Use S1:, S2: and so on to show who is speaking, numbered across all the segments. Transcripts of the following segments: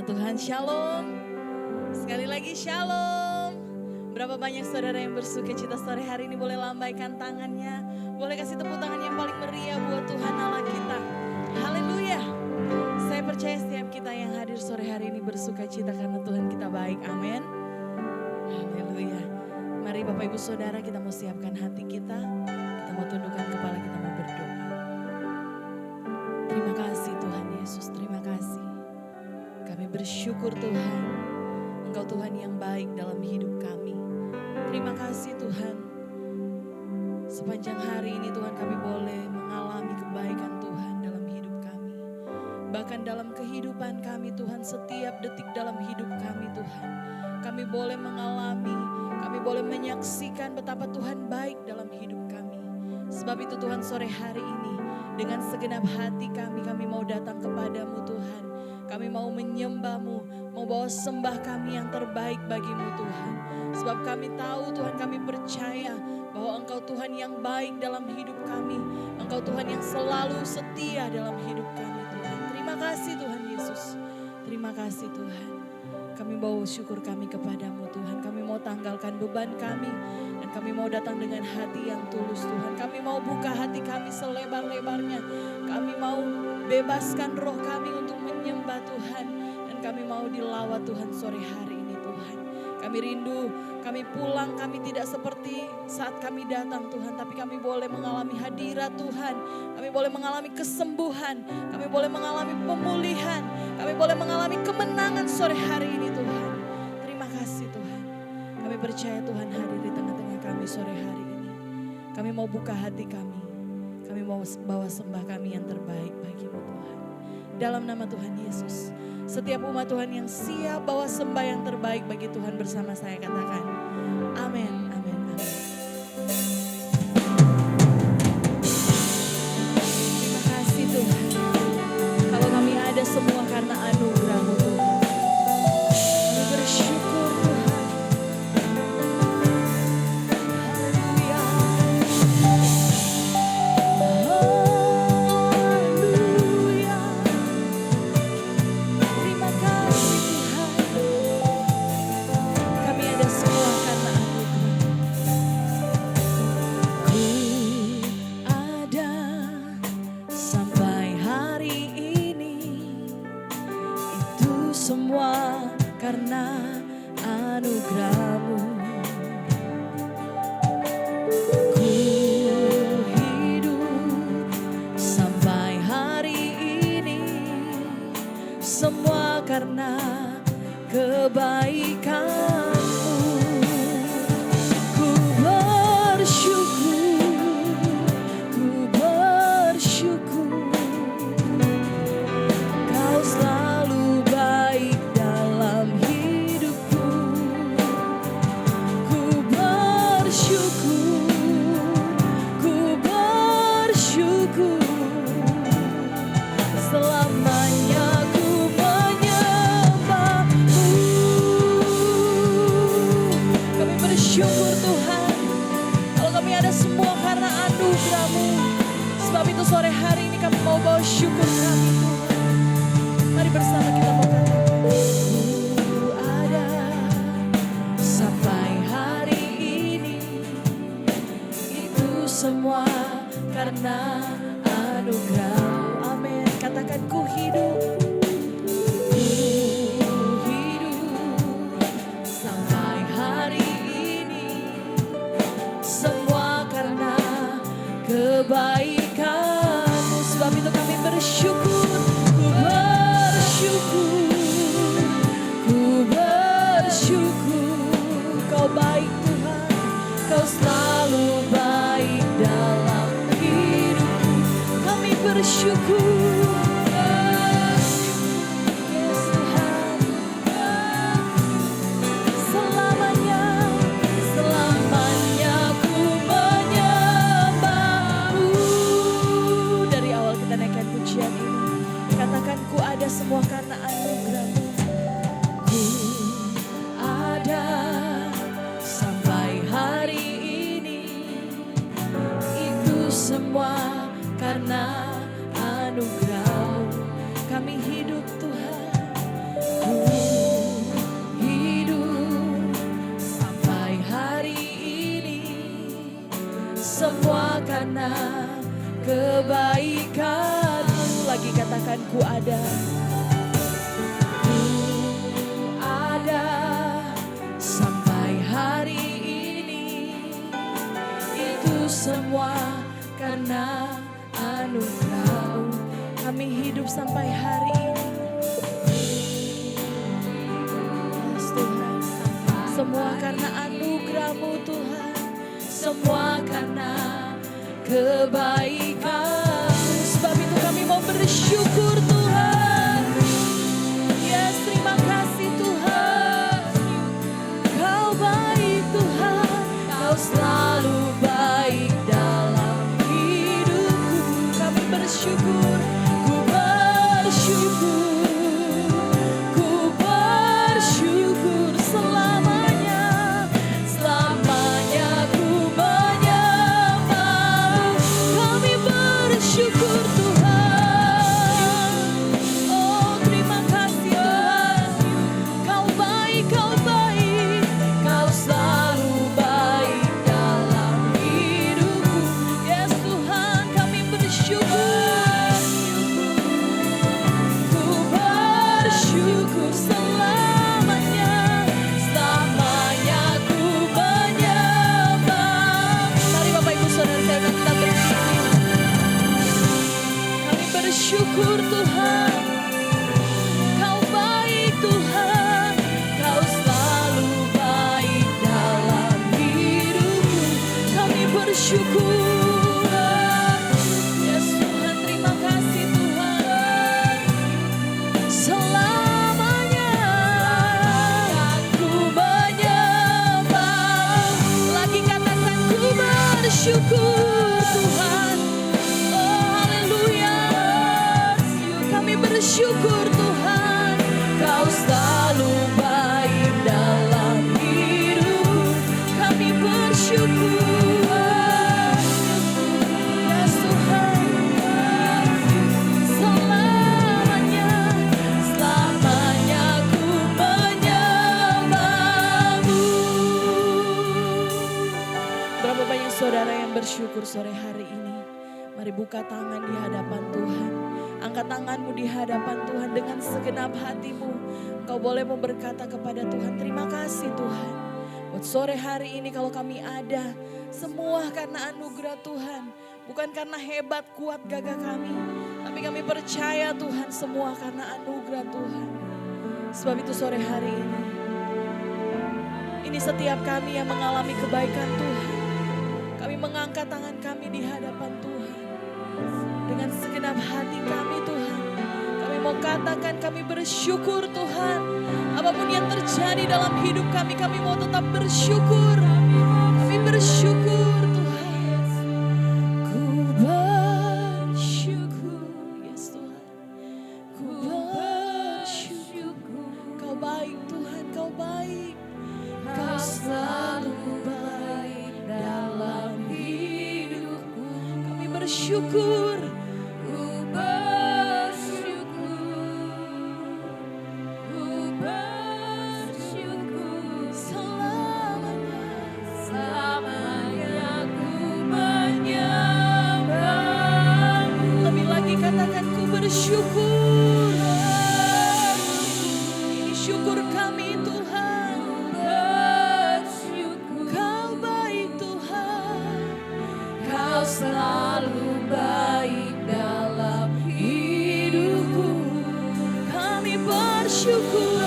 S1: nama Tuhan. Shalom. Sekali lagi shalom. Berapa banyak saudara yang bersuka cita sore hari ini, boleh lambaikan tangannya. Boleh kasih tepuk tangan yang paling meriah buat Tuhan Allah kita. Haleluya. Saya percaya setiap kita yang hadir sore hari ini bersuka cita karena Tuhan kita baik. Amin. Haleluya. Mari Bapak Ibu Saudara, kita mau siapkan hati kita. Kita mau tundukkan kepala, kita mau berdoa. Terima kasih Tuhan Yesus, terima kasih. Kami bersyukur Tuhan, Engkau Tuhan yang baik dalam hidup kami. Terima kasih Tuhan, sepanjang hari ini Tuhan kami boleh mengalami kebaikan Tuhan dalam hidup kami. Bahkan dalam kehidupan kami Tuhan, setiap detik dalam hidup kami Tuhan, kami boleh mengalami, kami boleh menyaksikan betapa Tuhan baik dalam hidup kami. Sebab itu Tuhan, sore hari ini dengan segenap hati kami mau datang kepadamu Tuhan. Kami mau menyembah-Mu, mau bawa sembah kami yang terbaik bagi-Mu Tuhan. Sebab kami tahu Tuhan, kami percaya bahwa Engkau Tuhan yang baik dalam hidup kami. Engkau Tuhan yang selalu setia dalam hidup kami Tuhan. Terima kasih Tuhan Yesus. Terima kasih Tuhan. Kami bawa syukur kami kepadamu Tuhan. Kami mau tanggalkan beban kami. Dan kami mau datang dengan hati yang tulus Tuhan. Kami mau buka hati kami selebar-lebarnya. Kami mau bebaskan roh kami untuk menyembah Tuhan. Dan kami mau dilawat Tuhan sore hari ini Tuhan. Kami rindu, kami pulang, kami tidak seperti saat kami datang Tuhan. Tapi kami boleh mengalami hadirat Tuhan. Kami boleh mengalami kesembuhan. Kami boleh mengalami pemulihan. Kami boleh mengalami kemenangan sore hari ini Tuhan. Terima kasih Tuhan. Kami percaya Tuhan hadir di tengah-tengah kami sore hari ini. Kami mau buka hati kami. Kami mau bawa sembah kami yang terbaik bagi-Mu Tuhan. Dalam nama Tuhan Yesus. Setiap umat Tuhan yang siap bawa sembah yang terbaik bagi Tuhan bersama saya katakan. Amin, amin, amin. Terima kasih Tuhan. Kalau kami ada semua karena anugerah-Mu Tuhan. Kami bersyukur Tuhan. Haleluya. Haleluya. Terima kasih Tuhan. Kami ada semua karena anugerah. Ku ada sampai hari ini, itu semua karena anugerah-Mu. Ku hidup sampai hari ini, semua karena kebaikan-Mu. Ku bersyukur, ku bersyukur. Kau selalu baik dalam hidupku. Ku bersyukur, ku bersyukur. Selamanya ku menyembah-Mu. Kami bersyukur Tuhan. Kalau kami ada semua karena anugerah-Mu. Sebab itu sore hari ini kami mau bawa syukur kami Tuhan. Mari bersama kita mau katakan. Ku ada sampai hari ini, itu semua karena anugerah-Mu. Amin. Katakan ku hidup. Ku hidup sampai hari ini, semua karena kebaikan-Mu. Sebab itu kami bersyukur. Ku bersyukur, ku bersyukur. Kau baik Tuhan, Kau selalu baik dalam hidupku. Kami bersyukur. Yes Tuhan. Selamanya, selamanya ku menyembah-Mu. Dari awal kita naikkan pujian ini, katakan ku ada semua karena anugerah-Mu. Ku ada sampai hari ini, itu semua karena anugerah. semua karena kebaikan-Mu. Lagi katakan ku ada. Ku ada sampai hari ini. Itu semua karena anugerah-Mu. Kami hidup sampai hari ini. Yes, Tuhan. Semua karena anugerah-Mu Tuhan. Semua karena kebaikan-Mu. Sebab itu kami mau bersyukur Tuhan. Yes, terima kasih Tuhan. Kau baik Tuhan. Kau selalu baik dalam hidupku. Kami bersyukur. Ku bersyukur. Ku bersyukur selamanya. Selamanya ku menyembah-Mu. Kami bersyukur Tuhan. Oh, terima kasih Tuhan. Kau baik, Kau baik. Kau selalu baik dalam hidupku. Yes Tuhan, kami bersyukur. Ku bersyukur selamanya. Selamanya ku menyembah. Mari Bapak Ibu Saudara saya kita berdiri. Kami bersyukur Tuhan. Kau baik Tuhan. Kau selalu baik dalam hidupku. Kami bersyukur. Yes Tuhan, terima kasih Tuhan. Selamanya ku menyembah. Lagi katakan ku bersyukur Tuhan. Oh haleluya. Kami bersyukur Tuhan. Kau selalu baik dalam hidupku. Kami bersyukur. Yes Tuhan. Selamanya, selamanya ku menyembah-Mu. Berapa banyak saudara yang bersyukur sore hari ini? Mari buka tangan di hadapan Tuhan. Angkat tanganmu di hadapan Tuhan dengan segenap hatimu. Kau boleh mau berkata kepada Tuhan, terima kasih Tuhan. Buat sore hari ini kalau kami ada, semua karena anugerah Tuhan. Bukan karena hebat, kuat, gagah kami. Tapi kami percaya Tuhan semua karena anugerah Tuhan. Sebab itu sore hari ini setiap kami yang mengalami kebaikan Tuhan. Kami mengangkat tangan kami di hadapan Tuhan. Dengan segenap hati kami Tuhan. Kami mau katakan kami bersyukur Tuhan. Apapun yang terjadi dalam hidup kami, kami mau tetap bersyukur. Kami bersyukur Tuhan. Ku bersyukur. Yes Tuhan. Ku bersyukur. Kau baik Tuhan, Kau baik. Kau selalu baik dalam hidupku. Kami bersyukur. Ku bersyukur selamanya. Selamanya ku menyembah-Mu. Lebih lagi katakan ku bersyukur. Ini syukur kami Tuhan. Kau baik Tuhan. Kau selalu baik dalam hidupku. Kami bersyukur.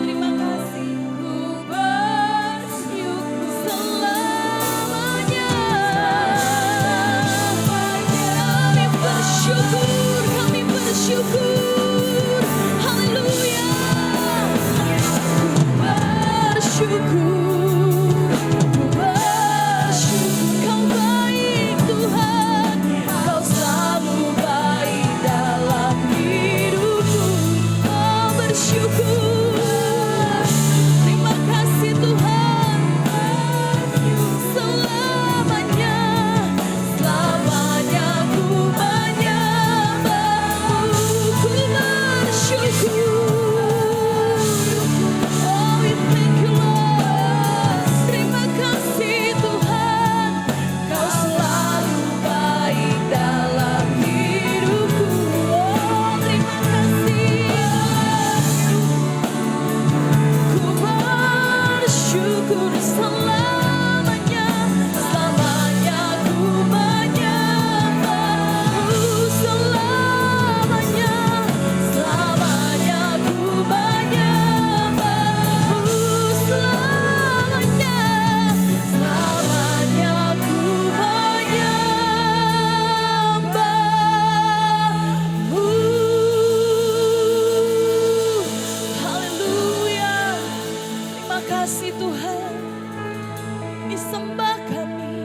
S1: Terima kasih. Ku bersyukur selamanya. Kami bersyukur. Kami bersyukur. Haleluya. Ku bersyukur. Ku bersyukur. Kau baik Tuhan. Kau selalu baik dalam hidupku. kasih Tuhan, disembah kami.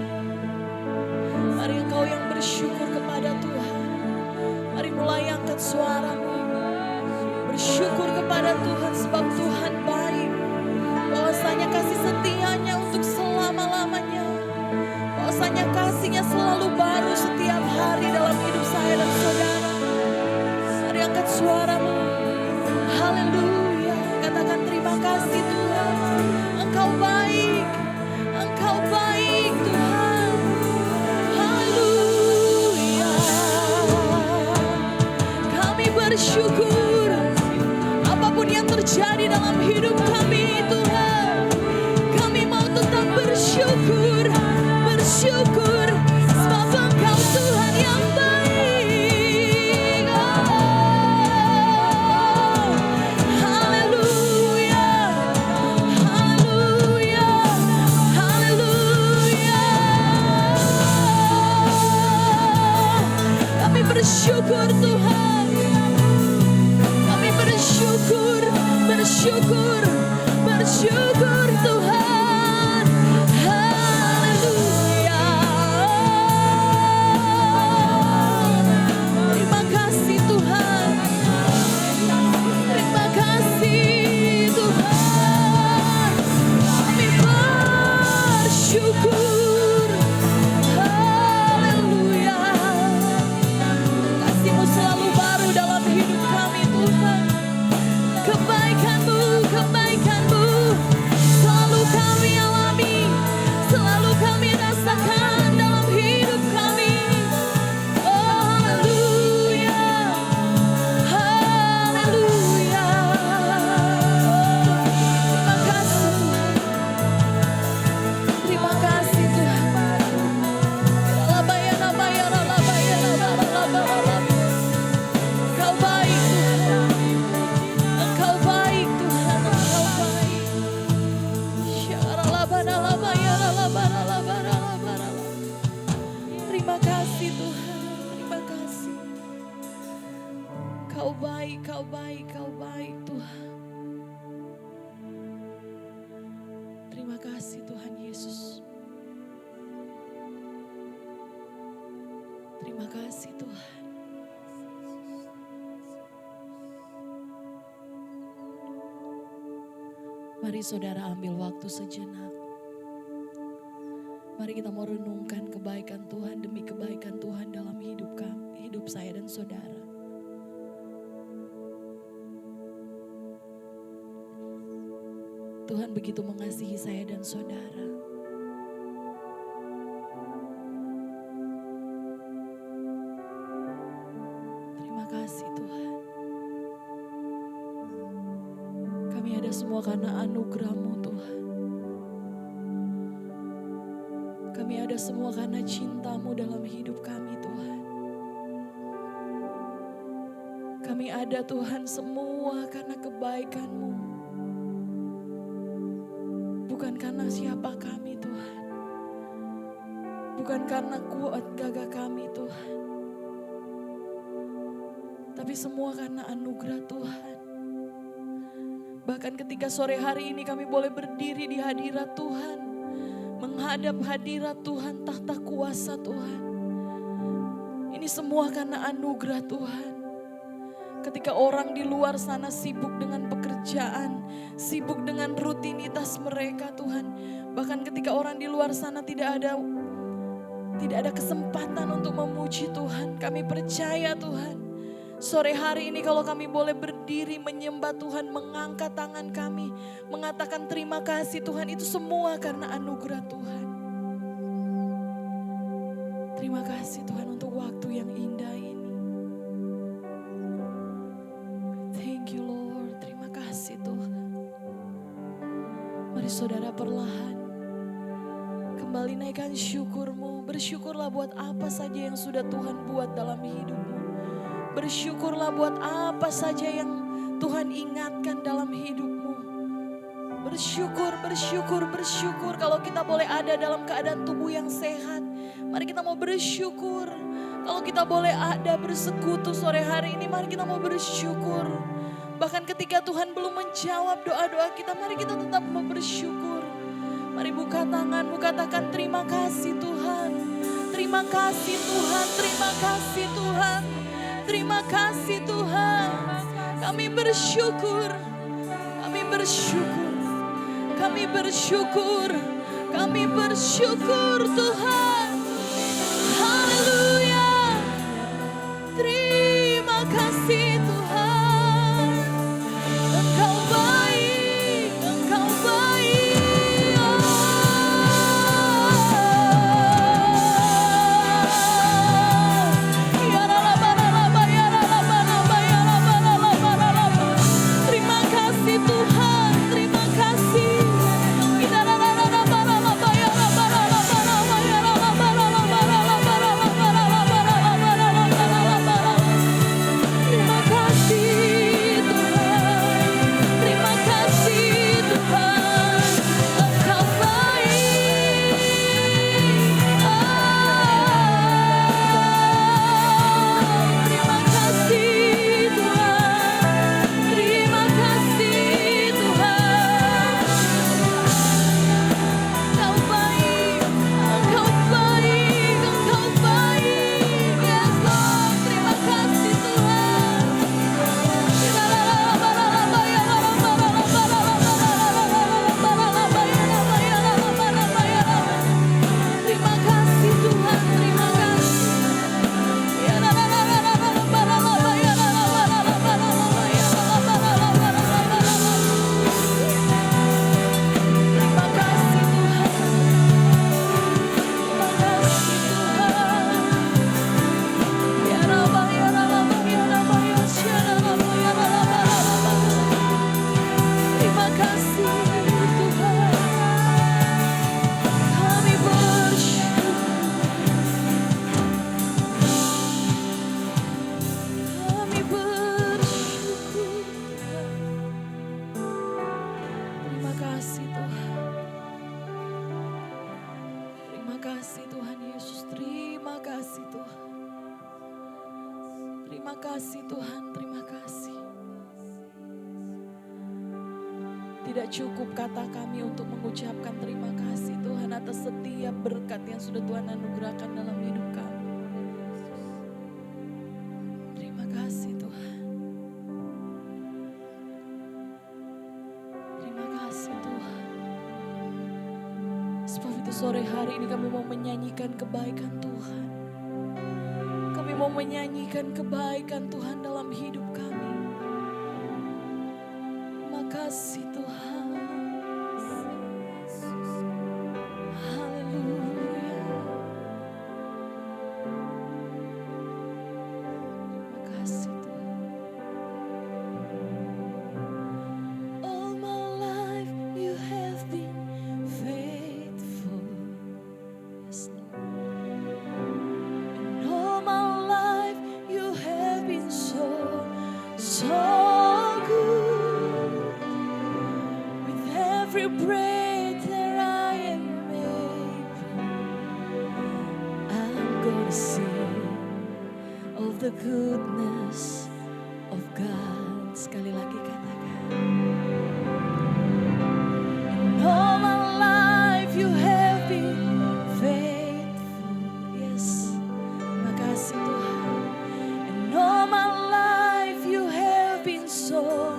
S1: Mari engkau yang bersyukur kepada Tuhan, mari mulai angkat suaramu. Bersyukur kepada Tuhan sebab Tuhan baik. Bahwasanya kasih setianya untuk selama-lamanya. Bahwasanya kasihnya selalu baru setiap hari dalam hidup saya dan saudara. Mari angkat suaramu. Haleluya. Katakan terima kasih Tuhan. Engkau baik. Engkau baik Tuhan. Haleluya. Kami bersyukur. Apapun yang terjadi dalam hidup kami Tuhan, kami mau tetap bersyukur. Bersyukur sebab Engkau Tuhan yang baik. Oh, haleluya, haleluya, haleluya. Kami bersyukur Tuhan. Kami bersyukur, bersyukur, bersyukur Tuhan. Haleluya. Terima kasih Tuhan. Terima kasih Tuhan. Kami bersyukur. Haleluya. Kasih-Mu selalu baru dalam hidup kami Tuhan. Kebaikan-Mu, kebaikan-Mu selalu kami alami, selalu kami rasakan dalam hidup kami. Oh, haleluya, haleluya. Terima kasih Tuhan, terima kasih Tuhan. Engkau baik Tuhan. Engkau baik Tuhan, Engkau baik. Terima kasih Tuhan, terima kasih. Kau baik, Kau baik, Kau baik Tuhan. Terima kasih Tuhan Yesus. Terima kasih Tuhan. Mari saudara ambil waktu sejenak. Mari kita mau renungkan kebaikan Tuhan demi kebaikan Tuhan dalam hidup kami, hidup saya dan saudara. Tuhan begitu mengasihi saya dan saudara. Terima kasih Tuhan. Kami ada semua karena anugerah-Mu Tuhan. Kami ada semua karena cinta-Mu dalam hidup kami Tuhan. Kami ada Tuhan semua karena kebaikan-Mu. Bukan karena siapa kami Tuhan. Bukan karena kuat gagah kami Tuhan. Tapi semua karena anugerah Tuhan. Bahkan ketika sore hari ini kami boleh berdiri di hadirat Tuhan. Menghadap hadirat Tuhan, tahta kuasa Tuhan. Ini semua karena anugerah Tuhan. Ketika orang di luar sana sibuk dengan pekerjaan, sibuk dengan rutinitas mereka Tuhan. Bahkan ketika orang di luar sana tidak ada kesempatan untuk memuji Tuhan. Kami percaya Tuhan. Sore hari ini kalau kami boleh berdiri menyembah Tuhan, mengangkat tangan kami, mengatakan terima kasih Tuhan, itu semua karena anugerah Tuhan. Terima kasih Tuhan untuk waktu yang indah ini. Thank you Lord, terima kasih Tuhan. Mari saudara perlahan kembali naikkan syukur-Mu. Bersyukurlah buat apa saja yang sudah Tuhan buat dalam hidupmu. Bersyukurlah buat apa saja yang Tuhan ingatkan dalam hidupmu. Bersyukur, bersyukur, bersyukur kalau kita boleh ada dalam keadaan tubuh yang sehat. Mari kita mau bersyukur. Kalau kita boleh ada bersekutu sore hari ini, mari kita mau bersyukur. Bahkan ketika Tuhan belum menjawab doa-doa kita, mari kita tetap bersyukur. Mari buka tanganmu, katakan terima kasih Tuhan. Terima kasih Tuhan, terima kasih Tuhan. Terima kasih Tuhan. Kami bersyukur, kami bersyukur, kami bersyukur, kami bersyukur Tuhan. Haleluya. Terima kasih Tuhan. Engkau baik, Engkau baik. Terima kasih Tuhan, terima kasih. Terima kasih Tuhan, terima kasih Tuhan, Engkau baik. Terima kasih Tuhan, terima kasih Tuhan. Engkau baik, Engkau baik, Engkau baik. Yes Lord, terima kasih Tuhan. Terima kasih Tuhan, terima kasih. Terima kasih Tuhan, terima kasih Tuhan. Terima kasih Tuhan. Kami bersyukur, kami bersyukur. Terima kasih Tuhan. Terima kasih Tuhan Yesus. Terima kasih Tuhan. Terima kasih Tuhan, terima kasih. Tidak cukup kata kami untuk mengucapkan terima kasih Tuhan atas setiap berkat yang sudah Tuhan anugerahkan dalam hidup kami. Terima kasih Tuhan. Terima kasih Tuhan. Sebab itu sore hari ini kami mau menyanyikan kebaikan Tuhan. Kami mau menyanyikan kebaikan Tuhan dalam hidup kami. Terima kasih Tuhan. Haleluya. Terima kasih Tuhan. All my life you have been faithful. Yes, Lord. And all my life you have been so good. With every breath that I am able, I'm gonna sing of the goodness of God. Sekali lagi katakan. And all my life you have been faithful. Yes. Terima kasih Tuhan. And all my life you have been so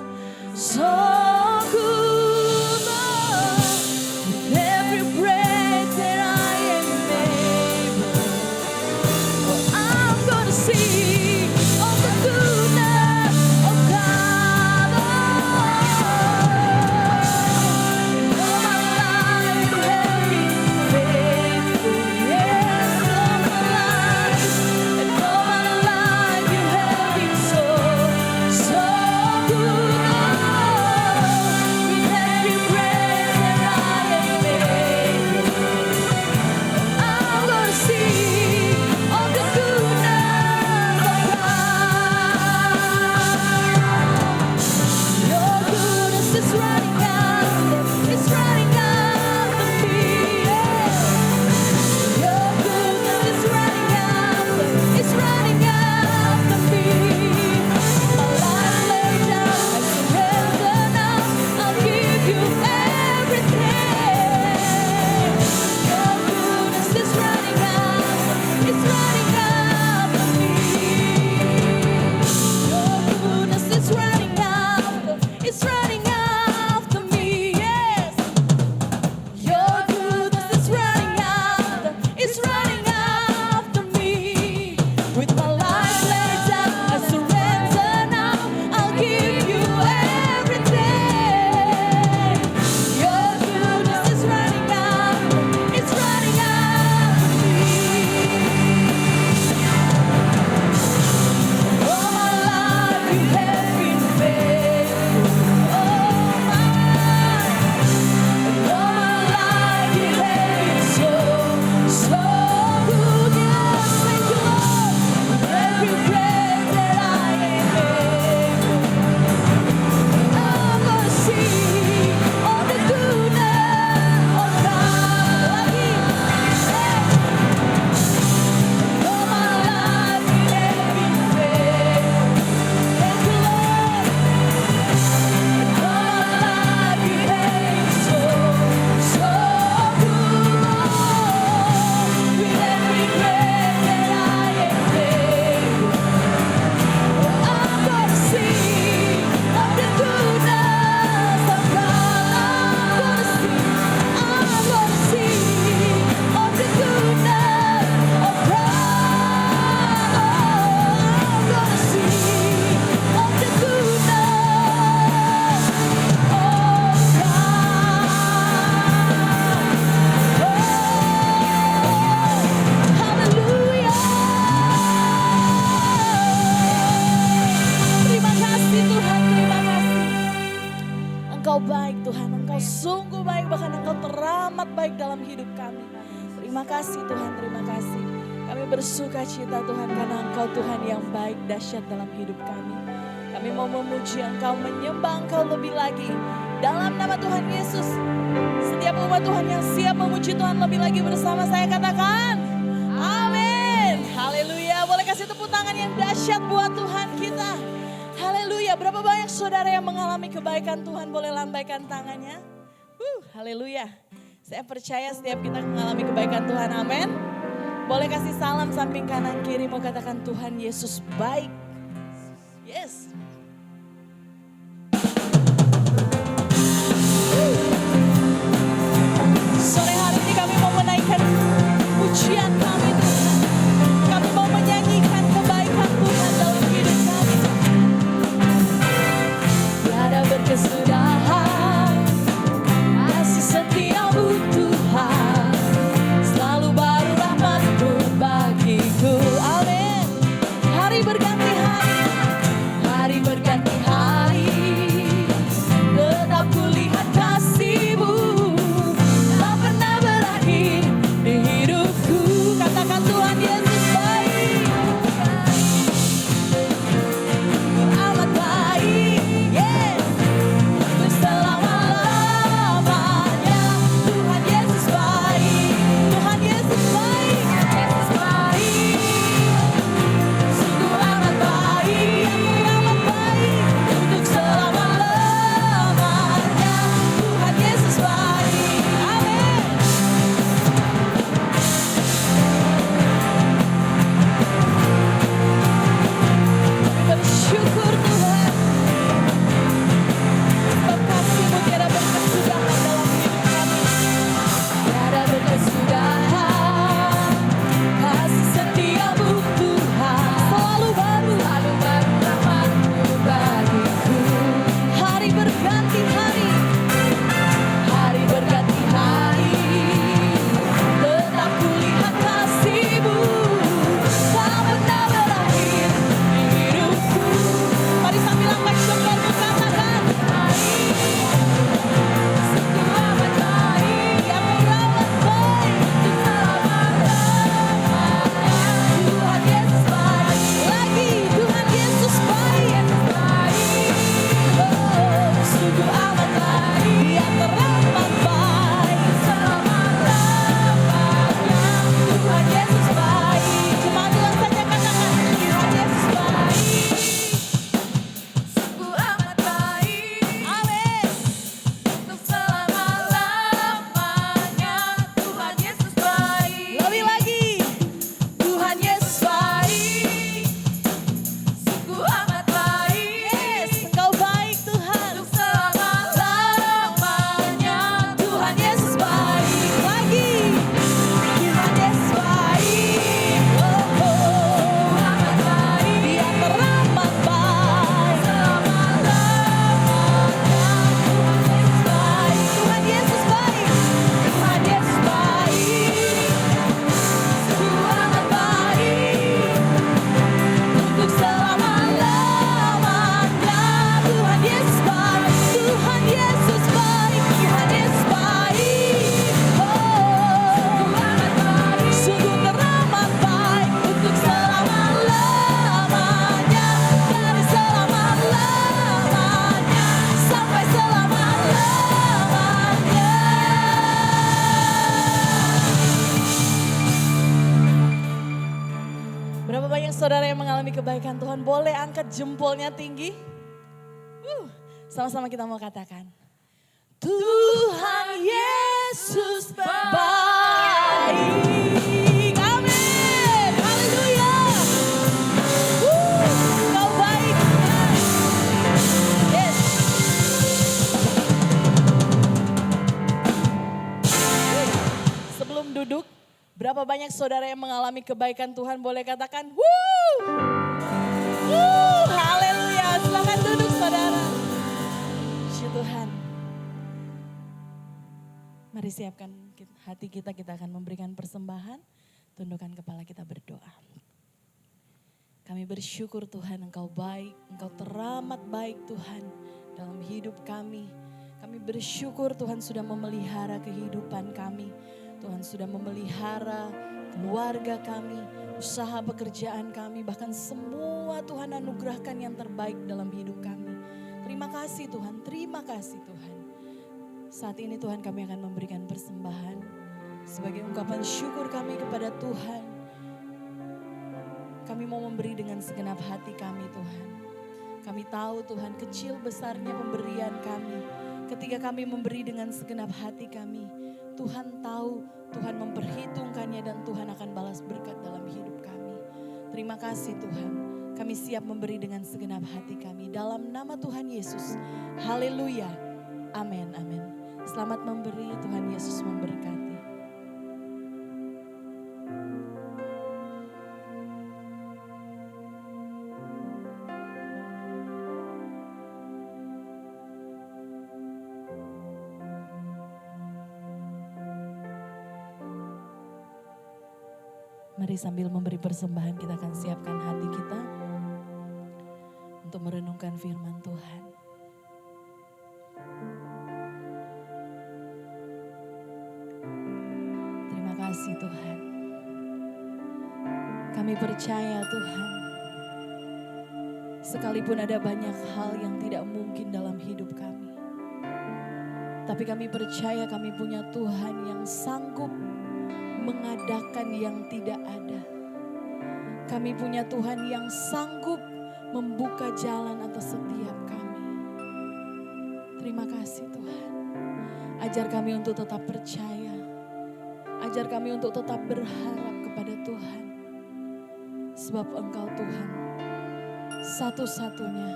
S1: good. With every breath that I am able, I'm gonna sing of the good. Engkau sungguh baik, bahkan Engkau teramat baik dalam hidup kami. Terima kasih Tuhan, terima kasih. Kami bersuka cita Tuhan karena Engkau Tuhan yang baik, dahsyat dalam hidup kami. Kami mau memuji Engkau, menyembah Engkau lebih lagi. Dalam nama Tuhan Yesus, setiap umat Tuhan yang siap memuji Tuhan lebih lagi bersama saya katakan, amin. Haleluya, boleh kasih tepuk tangan yang dahsyat buat Tuhan kita. Haleluya, berapa banyak saudara yang mengalami kebaikan Tuhan, boleh lambaikan tangannya. Haleluya, saya percaya setiap kita mengalami kebaikan Tuhan, amin. Boleh kasih salam samping kanan kiri, mau katakan Tuhan Yesus baik. Yes. Sore hari ini kami mau menaikkan pujian kami Tuhan. Kami mau menyanyikan kebaikan Tuhan dalam hidup kami. Tiada berkesudahan, kasih setiamu Tuhan. Selalu baru rahmat-Mu bagiku. Amin. Hari berganti hari, hari berganti hari. Tetap kulihat kasih-Mu. Tak pernah berakhir di hidupku. Katakan Tuhan Yesus baik. Amat baik. Yes. Untuk selama-lamanya. Tuhan Yesus baik. Tuhan Yesus baik. Yesus baik. Sungguh amat baik. Amat baik. Untuk selama-lamanya. Tuhan Yesus baik. Amin. Bersyukur Tuhan, sebab kasih-Mu tiada berkesudahan dalam hidup kami. Tiada berkesudahan, kasih setia-Mu Tuhan. Selalu baru rahmat-Mu bagiku. Hari berganti hari, hari berganti hari. Tetap kulihat kasih-Mu, tak pernah berakhir di hidupku. Mari sambil angkat jempolmu katakan, sungguh amat baik, yang merawat baik untuk selama-lamanya. Tuhan Yesus baik, lagi Tuhan Yesus baik. Oh, sungguh amat baik, yang teramat baik selama-lamanya. Tuhan Yesus baik. Cuma bilang saja katakan, Tuhan Yesus baik. Sungguh amat baik. Amin. Untuk selama-lamanya. Tuhan Yesus baik. Lebih lagi. Tuhan Yesus baik. Sungguh amat baik. Yes, Engkau baik Tuhan. Untuk selama-lamanya. Tuhan Yesus baik. Lagi. Tuhan Yesus baik. Oh, amat baik. Dia teramat baik. Selama-lamanya. Tuhan Yesus baik. Tuhan Yesus baik. Sungguh amat baik. Untuk selama-lamanya. Tuhan Yesus baik. Tuhan Yesus baik. Tuhan Yesus baik. Oh, amat baik. Sungguh teramat baik. Untuk selama-lamanya. Dari selama-lamanya sampai selama-lamanya. Berapa banyak saudara yang mengalami kebaikan Tuhan? Boleh angkat jempolnya tinggi. Sama-sama kita mau katakan, Tuhan Yesus baik. Amin. Haleluya. Kau baik. Yes. Sebelum duduk, berapa banyak saudara yang mengalami kebaikan Tuhan? Boleh katakan, haleluya. Silakan duduk saudara. Puji Tuhan. Mari siapkan hati kita akan memberikan persembahan. Tundukkan kepala kita berdoa. Kami bersyukur Tuhan, Engkau baik, Engkau teramat baik Tuhan dalam hidup kami. Kami bersyukur Tuhan sudah memelihara kehidupan kami. Tuhan sudah memelihara keluarga kami, usaha pekerjaan kami, bahkan semua Tuhan anugerahkan yang terbaik dalam hidup kami. Terima kasih Tuhan, terima kasih Tuhan. Saat ini Tuhan kami akan memberikan persembahan sebagai ungkapan syukur kami kepada Tuhan. Kami mau memberi dengan segenap hati kami Tuhan. Kami tahu Tuhan kecil besarnya pemberian kami. Ketika kami memberi dengan segenap hati kami, Tuhan tahu, Tuhan memperhitungkannya dan Tuhan akan balas berkat dalam hidup kami. Terima kasih Tuhan, kami siap memberi dengan segenap hati kami. Dalam nama Tuhan Yesus, haleluya, amin, amin. Selamat memberi, Tuhan Yesus memberkati. Mari sambil memberi persembahan kita akan siapkan hati kita untuk merenungkan firman Tuhan. Terima kasih Tuhan. Kami percaya Tuhan, sekalipun ada banyak hal yang tidak mungkin dalam hidup kami, tapi kami percaya kami punya Tuhan yang sanggup mengadakan yang tidak ada. Kami punya Tuhan yang sanggup membuka jalan atas setiap kami. Terima kasih Tuhan. Ajar kami untuk tetap percaya. Ajar kami untuk tetap berharap kepada Tuhan. Sebab Engkau Tuhan satu-satunya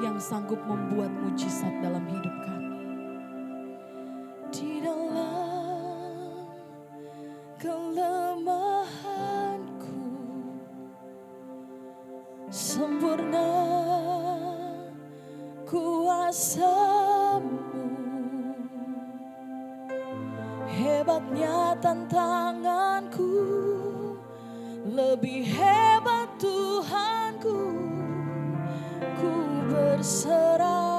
S1: yang sanggup membuat mujizat dalam hidup kami. Di dalam kelemahanku sempurna kuasa-Mu, hebatnya tantanganku, lebih hebat Tuhanku. Ku berserah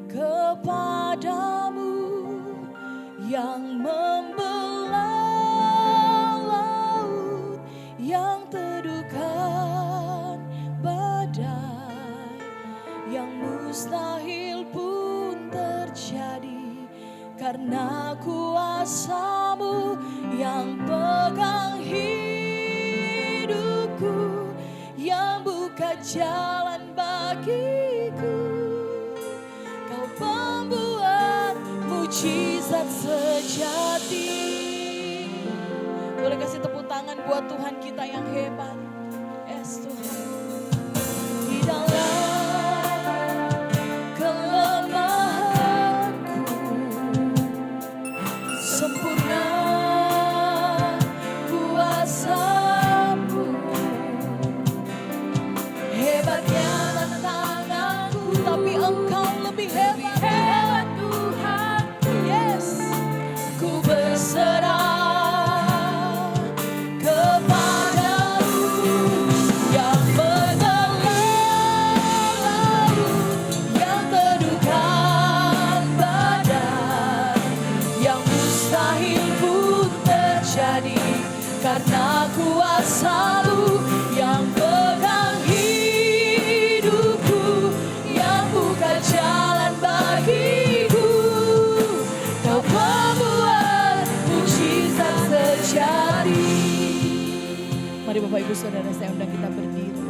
S1: kepadamu yang membelah laut, yang teduhkan badai, yang mustahil pun terjadi karena kuasa-Mu yang pegang hidupku, yang buka jalan bagiku. Kau pembuat mujizat sejati. Boleh kasih tepuk tangan buat Tuhan kita yang hebat. Yes Tuhan. Di dalam kelemahanku sempurna kuasa-Mu, hebatnya tantanganku, tapi Engkau lebih hebat Tuhan. Yes, ku berserah kepadamu yang mengelola laut, yang teduhkan badai, yang mustahil pun terjadi karena kuasa-Mu yang pegang hidupku, yang buka jalan bagiku. Kau pembuat mujizat sejati. Mari Bapak Ibu Saudara, saya undang kita berdiri.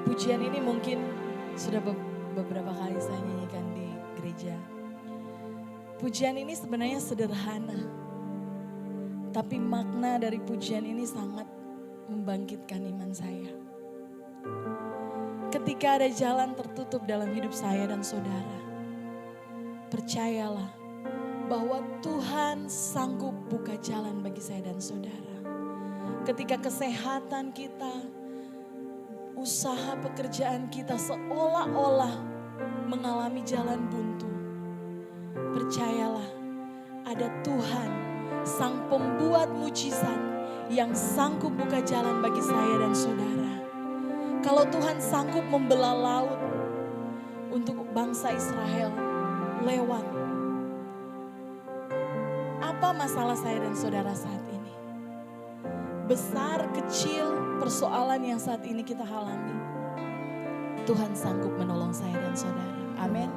S1: Pujian ini mungkin sudah beberapa kali saya nyanyikan di gereja. Pujian ini sebenarnya sederhana, tapi makna dari pujian ini sangat membangkitkan iman saya. Ketika ada jalan tertutup dalam hidup saya dan saudara, percayalah bahwa Tuhan sanggup buka jalan bagi saya dan saudara. Ketika kesehatan kita, usaha pekerjaan kita seolah-olah mengalami jalan buntu, percayalah ada Tuhan sang pembuat mujizat yang sanggup buka jalan bagi saya dan saudara. Kalau Tuhan sanggup membelah laut untuk bangsa Israel lewat, apa masalah saya dan saudara saat ini? Besar, kecil, persoalan yang saat ini kita alami, Tuhan sanggup menolong saya dan saudara. Amin.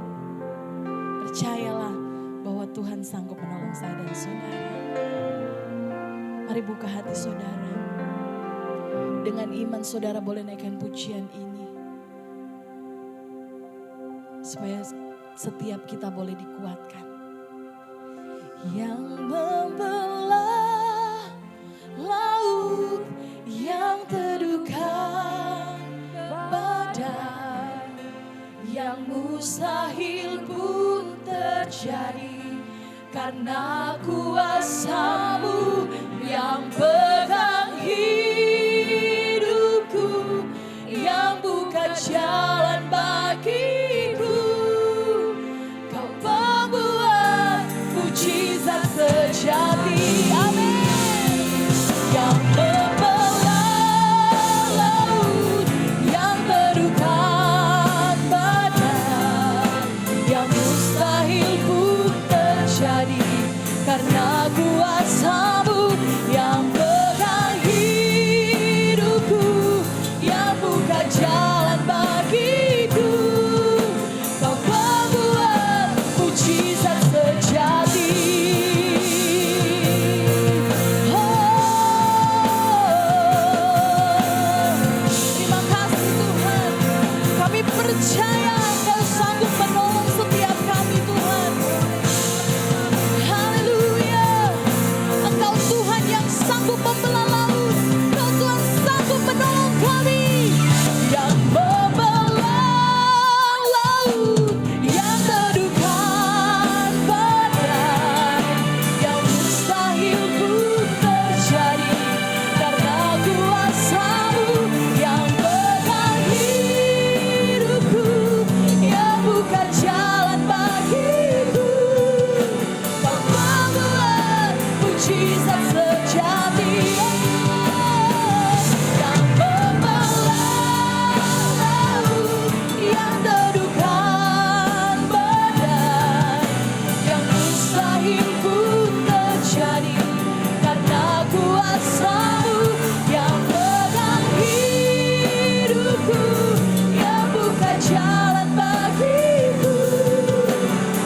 S1: Percayalah bahwa Tuhan sanggup menolong saya dan saudara. Mari buka hati saudara. Dengan iman saudara boleh naikkan pujian ini. Supaya setiap kita boleh dikuatkan. Yang membelah laut, yang teduhkan badai, yang mustahil pun terjadi karena kuasa-Mu yang pegang hidupku, yang buka jalan bagiku. Kau pembuat mujizat sejati. Amin. Yang membelah laut, yang teduhkan badai, yang mustahil pun terjadi karena kuasa-Mu yang pegang hidupku, yang buka jalan bagiku. Kau pembuat mujizat sejati. Terima kasih Tuhan. Kami percaya Engkau sanggup menolong setiap kami Tuhan. Haleluya. Engkau Tuhan yang sanggup membelah laut. Engkau Tuhan sanggup menolong kami. Yang membelah laut, yang teduhkan badai, yang mustahil pun terjadi karena kuasa-Mu yang pegang hidupku, yang buka jalan bagiku. Kau membuat mujizat sejati. Yang membelah laut, yang teduhkan badai, yang mustahil pun terjadi karena kuasa-Mu yang pegang hidupku, yang buka jalan bagiku.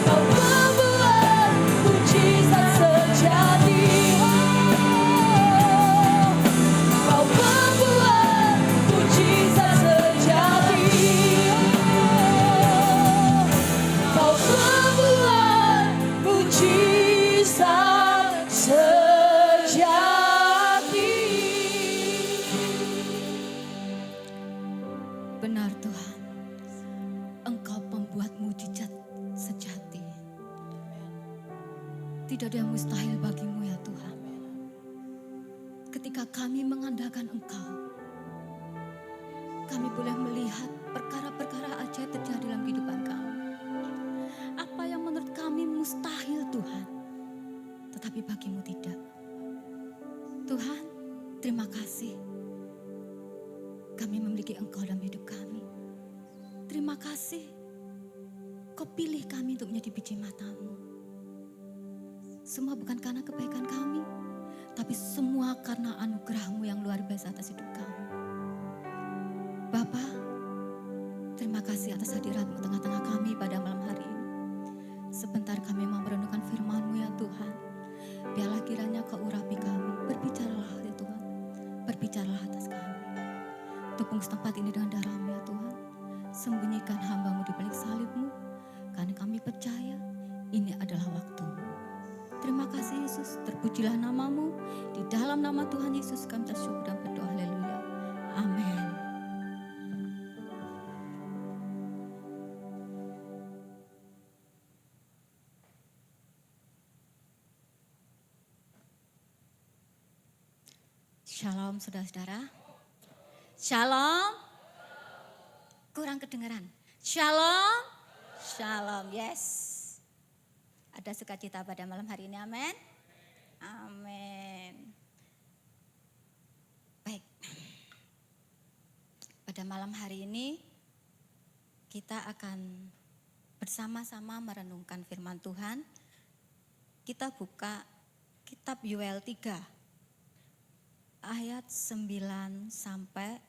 S1: Kau membuat mujizat sejati. Kau membuat mujizat sejati. Kau membuat mujizat sejati.
S2: Benar Tuhan, Engkau pembuat mujizat sejati. Tidak ada yang mustahil bagimu ya Tuhan. Ketika kami mengandalkan Engkau, kami boleh melihat perkara-perkara ajaib terjadi dalam kehidupan kami. Apa yang menurut kami mustahil Tuhan, tetapi bagimu tidak. Tuhan, terima kasih. Kami memiliki Engkau dalam hidup kami. Terima kasih. Kau pilih kami untuk menjadi biji mata-Mu. Semua bukan karena kebaikan kami, tapi semua karena anugerah-Mu yang luar biasa atas hidup kami. Bapa, terima kasih atas hadirat-Mu tengah-tengah kami pada malam hari ini. Sebentar kami mau merenungkan firman-Mu ya Tuhan. Biarlah kiranya Kau urapi kami. Berbicaralah ya Tuhan. Berbicaralah atas kami. Tepung setempat ini dengan darah-Mu ya Tuhan. Sembunyikan hamba-Mu di balik salib-Mu. Karena kami percaya ini adalah waktu-Mu. Terima kasih Yesus, terpujilah nama-Mu. Di dalam nama Tuhan Yesus kami bersyukur dan berdoa. Haleluya. Amin. Shalom saudara-saudara. Shalom. Kurang kedengaran. Shalom. Shalom. Yes. Ada sukacita pada malam hari ini. Amin. Amin. Baik. Pada Pada malam hari ini kita akan bersama-sama merenungkan firman Tuhan. Kita buka kitab Yoel 3 ayat 9 sampai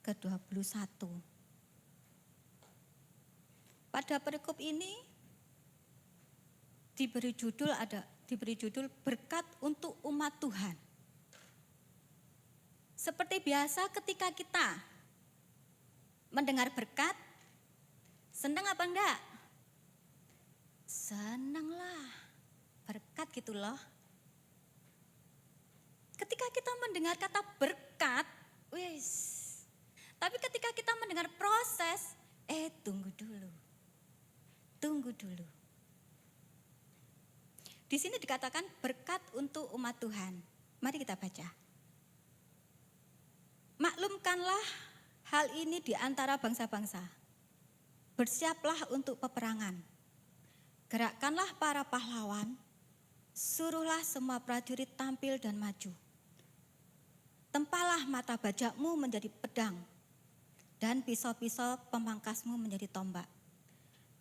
S2: ke 21. Pada perikop ini diberi judul berkat untuk umat Tuhan. Seperti biasa ketika kita mendengar berkat, senang apa enggak? Senanglah, berkat gitu loh. Ketika kita mendengar kata berkat, wis. Tapi ketika kita mendengar proses, tunggu dulu. Di sini dikatakan berkat untuk umat Tuhan. Mari kita baca. Maklumkanlah hal ini di antara bangsa-bangsa. Bersiaplah untuk peperangan. Gerakkanlah para pahlawan. Suruhlah semua prajurit tampil dan maju. Tempalah mata bajakmu menjadi pedang. Dan pisau-pisau pemangkasmu menjadi tombak.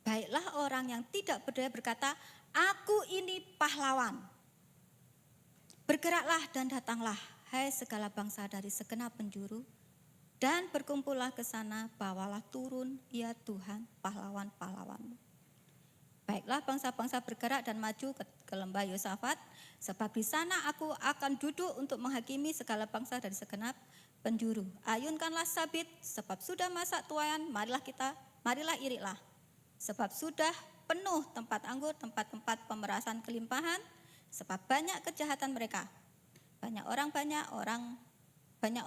S2: Baiklah orang yang tidak berdaya berkata, aku ini pahlawan. Bergeraklah dan datanglah. Hai segala bangsa dari segenap penjuru, dan berkumpullah ke sana, bawalah turun, ya Tuhan, pahlawan-pahlawanmu. Baiklah bangsa-bangsa bergerak dan maju ke lembah Yosafat, sebab di sana aku akan duduk untuk menghakimi segala bangsa dari segenap penjuru. Ayunkanlah sabit, sebab sudah masa tuaian, marilah iriklah. Sebab sudah penuh tempat anggur, tempat-tempat pemerasan kelimpahan, sebab banyak kejahatan mereka. Banyak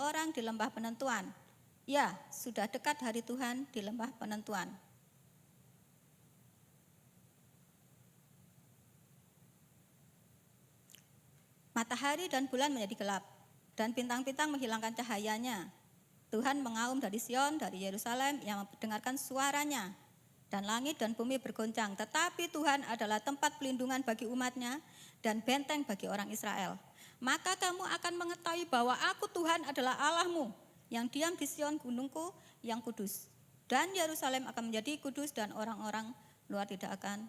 S2: orang di lembah penentuan. Ya, sudah dekat hari Tuhan di lembah penentuan. Matahari dan bulan menjadi gelap, dan bintang-bintang menghilangkan cahayanya. Tuhan mengaum dari Sion, dari Yerusalem, yang mendengarkan suaranya. Dan langit dan bumi bergoncang, tetapi Tuhan adalah tempat pelindungan bagi umatnya dan benteng bagi orang Israel. Maka kamu akan mengetahui bahwa aku Tuhan adalah Allahmu yang diam di Sion gunungku yang kudus. Dan Yerusalem akan menjadi kudus dan orang-orang luar tidak akan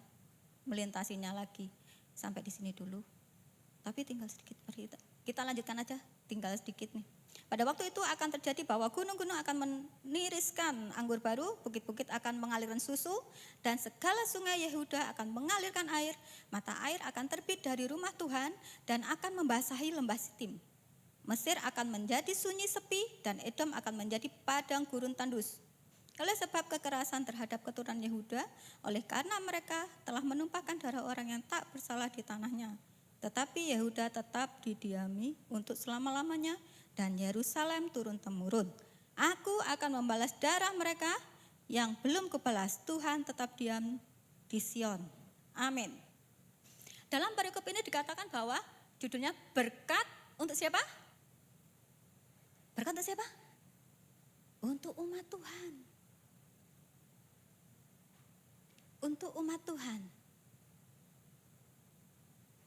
S2: melintasinya lagi. Sampai di sini dulu. Tapi tinggal sedikit, kita lanjutkan aja, tinggal sedikit nih. Pada waktu itu akan terjadi bahwa gunung-gunung akan meniriskan anggur baru, bukit-bukit akan mengalirkan susu, dan segala sungai Yehuda akan mengalirkan air. Mata air akan terbit dari rumah Tuhan dan akan membasahi lembah Sitim. Mesir akan menjadi sunyi sepi dan Edom akan menjadi padang gurun tandus. Oleh sebab kekerasan terhadap keturunan Yehuda, oleh karena mereka telah menumpahkan darah orang yang tak bersalah di tanahnya. Tetapi Yehuda tetap didiami untuk selama-lamanya, dan Yerusalem turun-temurun. Aku akan membalas darah mereka yang belum kubalas. Tuhan tetap diam di Sion. Amin. Dalam perikop ini dikatakan bahwa judulnya berkat untuk siapa? Berkat untuk siapa? Untuk umat Tuhan. Untuk umat Tuhan.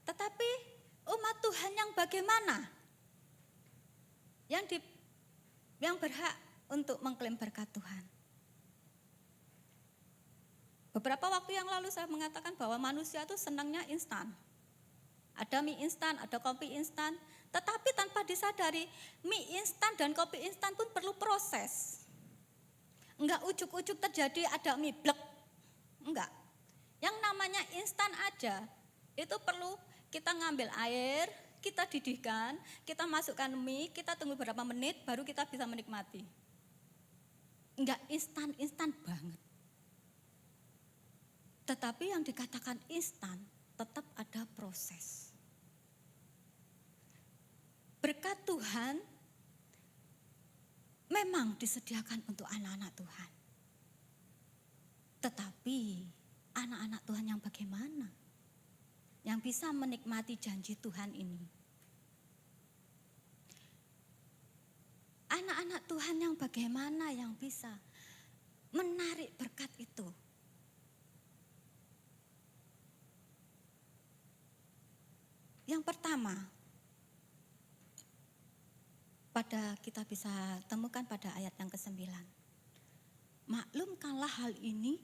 S2: Tetapi umat Tuhan yang bagaimana? Yang berhak untuk mengklaim berkat Tuhan. Beberapa waktu yang lalu saya mengatakan bahwa manusia itu senangnya instan. Ada mie instan, ada kopi instan, tetapi tanpa disadari mie instan dan kopi instan pun perlu proses. Enggak ujuk-ujuk terjadi ada mie blek. Enggak. Yang namanya instan aja itu perlu kita ngambil air, kita didihkan, kita masukkan mie, kita tunggu beberapa menit baru kita bisa menikmati. Enggak instan banget. Tetapi yang dikatakan instan tetap ada proses. Berkat Tuhan memang disediakan untuk anak-anak Tuhan. Tetapi anak-anak Tuhan yang bagaimana? Yang bisa menikmati janji Tuhan ini. Anak-anak Tuhan yang bagaimana yang bisa menarik berkat itu. Yang pertama, kita bisa temukan pada ayat yang ke-9. Maklumkanlah hal ini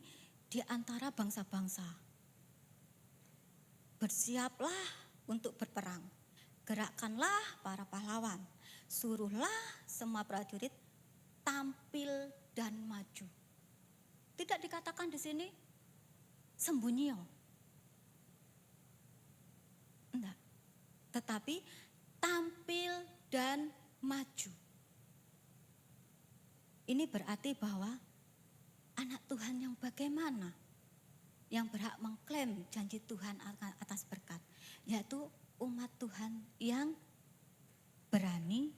S2: di antara bangsa-bangsa. Bersiaplah untuk berperang. Gerakkanlah para pahlawan. Suruhlah semua prajurit tampil dan maju. Tidak dikatakan di sini sembunyi. Enggak. Tetapi tampil dan maju. Ini berarti bahwa anak Tuhan yang bagaimana yang berhak mengklaim janji Tuhan atas berkat, yaitu umat Tuhan yang berani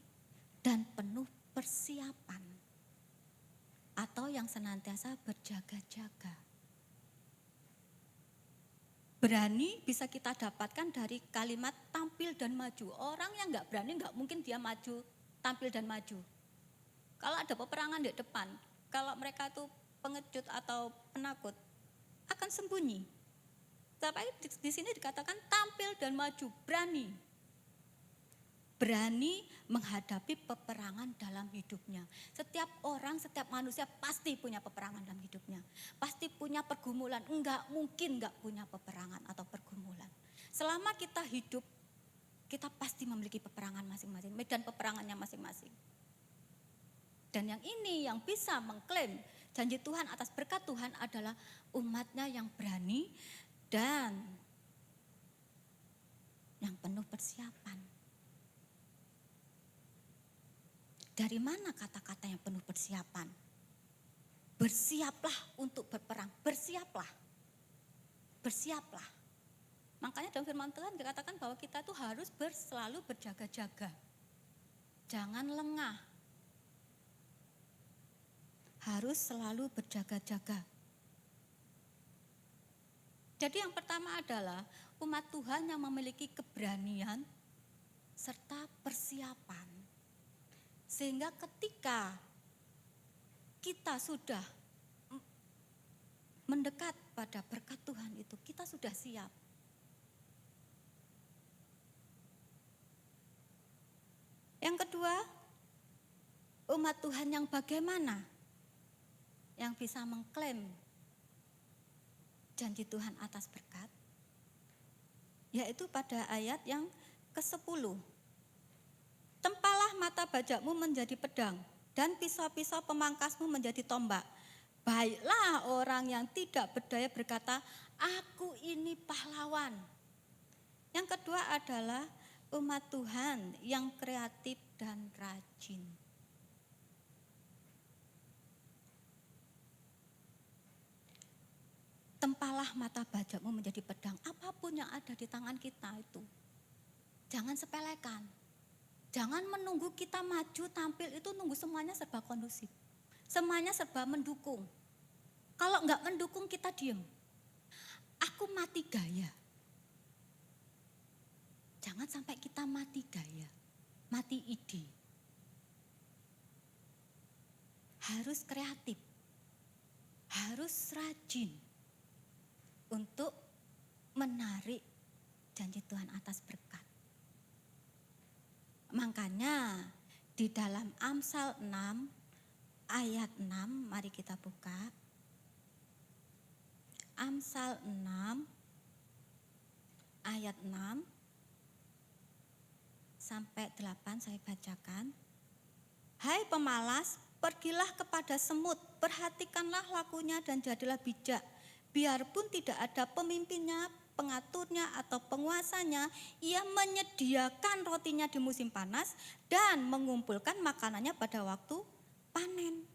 S2: dan penuh persiapan, atau yang senantiasa berjaga-jaga. Berani bisa kita dapatkan dari kalimat tampil dan maju. Orang yang nggak berani nggak mungkin dia maju, tampil dan maju. Kalau ada peperangan di depan, kalau mereka itu pengecut atau penakut, akan sembunyi. Tapi di sini dikatakan tampil dan maju, berani. Berani menghadapi peperangan dalam hidupnya. Setiap orang, setiap manusia pasti punya peperangan dalam hidupnya. Pasti punya pergumulan, enggak mungkin enggak punya peperangan atau pergumulan. Selama kita hidup, kita pasti memiliki peperangan masing-masing, medan peperangannya masing-masing. Dan yang ini yang bisa mengklaim janji Tuhan atas berkat Tuhan adalah umatnya yang berani dan yang penuh persiapan. Dari mana kata-kata yang penuh persiapan? Bersiaplah untuk berperang, bersiaplah. Bersiaplah. Makanya dalam firman Tuhan dikatakan bahwa kita tuh harus selalu berjaga-jaga. Jangan lengah. Harus selalu berjaga-jaga. Jadi yang pertama adalah umat Tuhan yang memiliki keberanian serta persiapan. Sehingga ketika kita sudah mendekat pada berkat Tuhan itu, kita sudah siap. Yang kedua, umat Tuhan yang bagaimana? Yang bisa mengklaim janji Tuhan atas berkat, yaitu pada ayat yang ke-10. Tempalah mata bajakmu menjadi pedang dan pisau-pisau pemangkasmu menjadi tombak. Baiklah orang yang tidak berdaya berkata, aku ini pahlawan. Yang kedua adalah umat Tuhan yang kreatif dan rajin. Tempalah mata bajakmu menjadi pedang. Apapun yang ada di tangan kita itu, jangan sepelekan. Jangan menunggu kita maju tampil itu nunggu semuanya serba kondusif. Semuanya serba mendukung. Kalau enggak mendukung kita diem. Aku mati gaya. Jangan sampai kita mati gaya, mati ide. Harus kreatif. Harus rajin untuk menarik janji Tuhan atas berkat. Makanya di dalam Amsal 6 ayat 6, mari kita buka. Amsal 6 ayat 6 sampai 8 saya bacakan. Hai pemalas, pergilah kepada semut, perhatikanlah lakunya dan jadilah bijak. Biarpun tidak ada pemimpinnya, pengaturnya atau penguasanya, ia menyediakan rotinya di musim panas dan mengumpulkan makanannya pada waktu panen.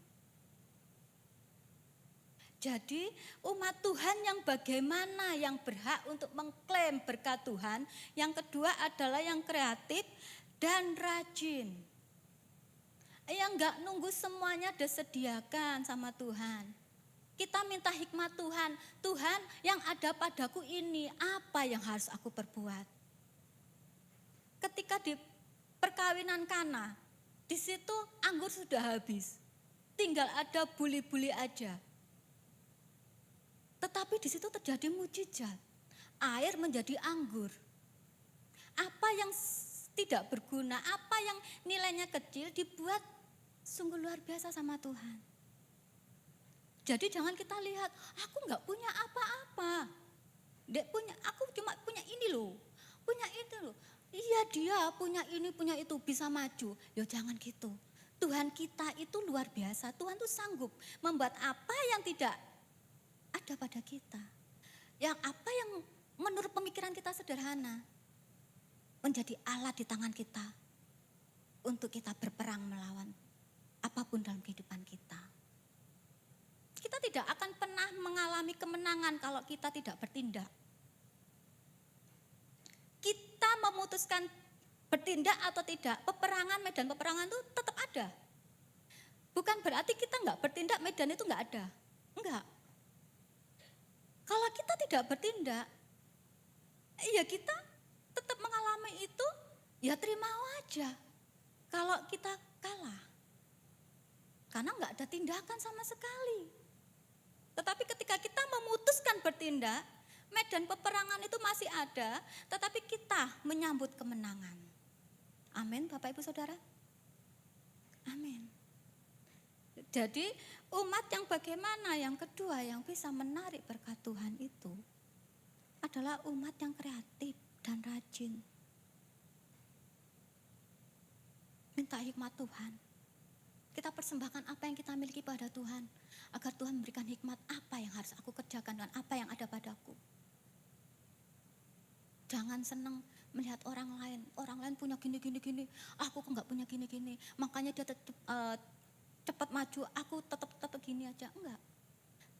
S2: Jadi umat Tuhan yang bagaimana yang berhak untuk mengklaim berkat Tuhan, yang kedua adalah yang kreatif dan rajin. Yang enggak nunggu semuanya disediakan sama Tuhan. Kita minta hikmat Tuhan, Tuhan yang ada padaku ini, apa yang harus aku perbuat? Ketika di perkawinan Kana, di situ anggur sudah habis, tinggal ada buli-buli aja. Tetapi di situ terjadi mujizat, air menjadi anggur. Apa yang tidak berguna, apa yang nilainya kecil dibuat sungguh luar biasa sama Tuhan. Jadi jangan kita lihat, aku nggak punya apa-apa. Aku cuma punya ini loh, punya itu loh. Iya dia punya ini, punya itu, bisa maju. Ya jangan gitu. Tuhan kita itu luar biasa, Tuhan tuh sanggup membuat apa yang tidak ada pada kita. Yang apa yang menurut pemikiran kita sederhana, menjadi alat di tangan kita untuk kita berperang melawan apapun dalam kehidupan kita. Kita tidak akan pernah mengalami kemenangan kalau kita tidak bertindak. Kita memutuskan bertindak atau tidak, peperangan, medan peperangan itu tetap ada. Bukan berarti kita nggak bertindak, medan itu nggak ada. Enggak. Kalau kita tidak bertindak, ya kita tetap mengalami itu, ya terima aja. Kalau kita kalah. Karena nggak ada tindakan sama sekali. Tetapi ketika kita memutuskan bertindak, medan peperangan itu masih ada, tetapi kita menyambut kemenangan. Amin, Bapak Ibu Saudara. Amin. Jadi umat yang bagaimana, yang kedua yang bisa menarik berkat Tuhan itu adalah umat yang kreatif dan rajin. Minta hikmat Tuhan. Kita persembahkan apa yang kita miliki pada Tuhan, agar Tuhan memberikan hikmat apa yang harus aku kerjakan dan apa yang ada padaku. Jangan senang melihat orang lain punya gini, aku kok nggak punya gini, makanya dia cepat maju, aku tetap gini aja. Enggak.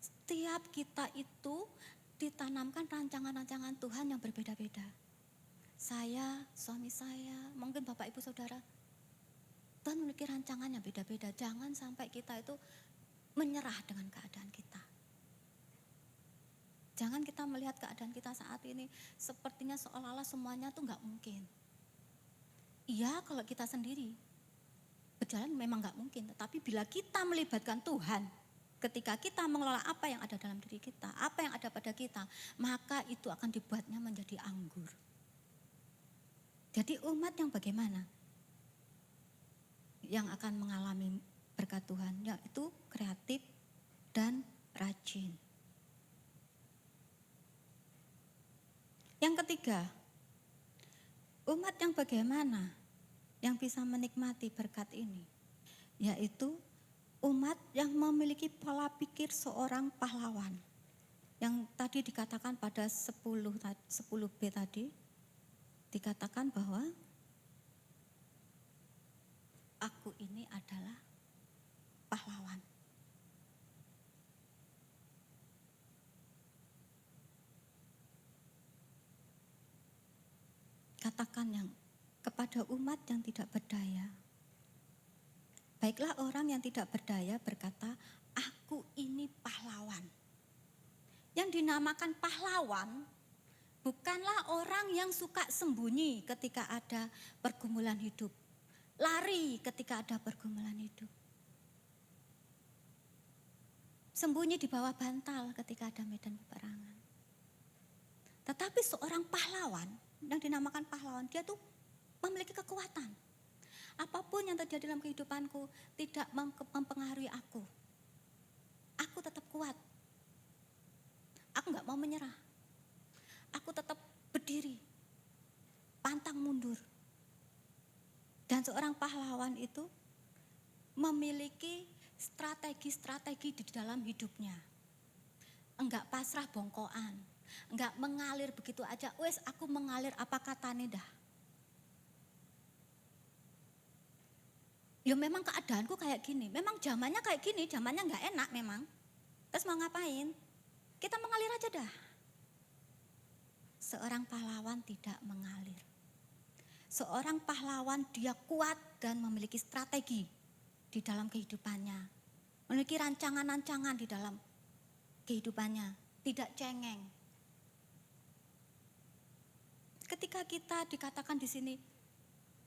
S2: Setiap kita itu ditanamkan rancangan-rancangan Tuhan yang berbeda-beda. Saya, suami saya, mungkin Bapak Ibu Saudara, Tuhan memiliki rancangan yang beda-beda. Jangan sampai kita itu menyerah dengan keadaan kita. Jangan kita melihat keadaan kita saat ini sepertinya seolah-olah semuanya tuh nggak mungkin. Iya, kalau kita sendiri berjalan memang nggak mungkin. Tetapi bila kita melibatkan Tuhan, ketika kita mengelola apa yang ada dalam diri kita, apa yang ada pada kita, maka itu akan dibuatnya menjadi anggur. Jadi umat yang bagaimana? Yang akan mengalami berkat Tuhan, yaitu kreatif dan rajin. Yang ketiga, umat yang bagaimana yang bisa menikmati berkat ini, yaitu umat yang memiliki pola pikir seorang pahlawan. Yang tadi dikatakan pada 10b tadi, dikatakan bahwa aku ini adalah pahlawan. Katakan yang kepada umat yang tidak berdaya. Baiklah orang yang tidak berdaya berkata, aku ini pahlawan. Yang dinamakan pahlawan bukanlah orang yang suka sembunyi ketika ada pergumulan hidup. Lari ketika ada pergumulan hidup. Sembunyi di bawah bantal ketika ada medan peperangan. Tetapi seorang pahlawan, yang dinamakan pahlawan, dia tuh memiliki kekuatan. Apapun yang terjadi dalam kehidupanku tidak mempengaruhi aku. Aku tetap kuat. Aku gak mau menyerah. Aku tetap berdiri, pantang mundur. Dan seorang pahlawan itu memiliki strategi-strategi di dalam hidupnya. Enggak pasrah bongkoan, enggak mengalir begitu aja. Wes aku mengalir apa katanya dah. Ya memang keadaanku kayak gini, memang zamannya kayak gini, zamannya enggak enak memang. Terus mau ngapain? Kita mengalir aja dah. Seorang pahlawan tidak mengalir. Seorang pahlawan dia kuat dan memiliki strategi di dalam kehidupannya. Memiliki rancangan-rancangan di dalam kehidupannya. Tidak cengeng. Ketika kita dikatakan di sini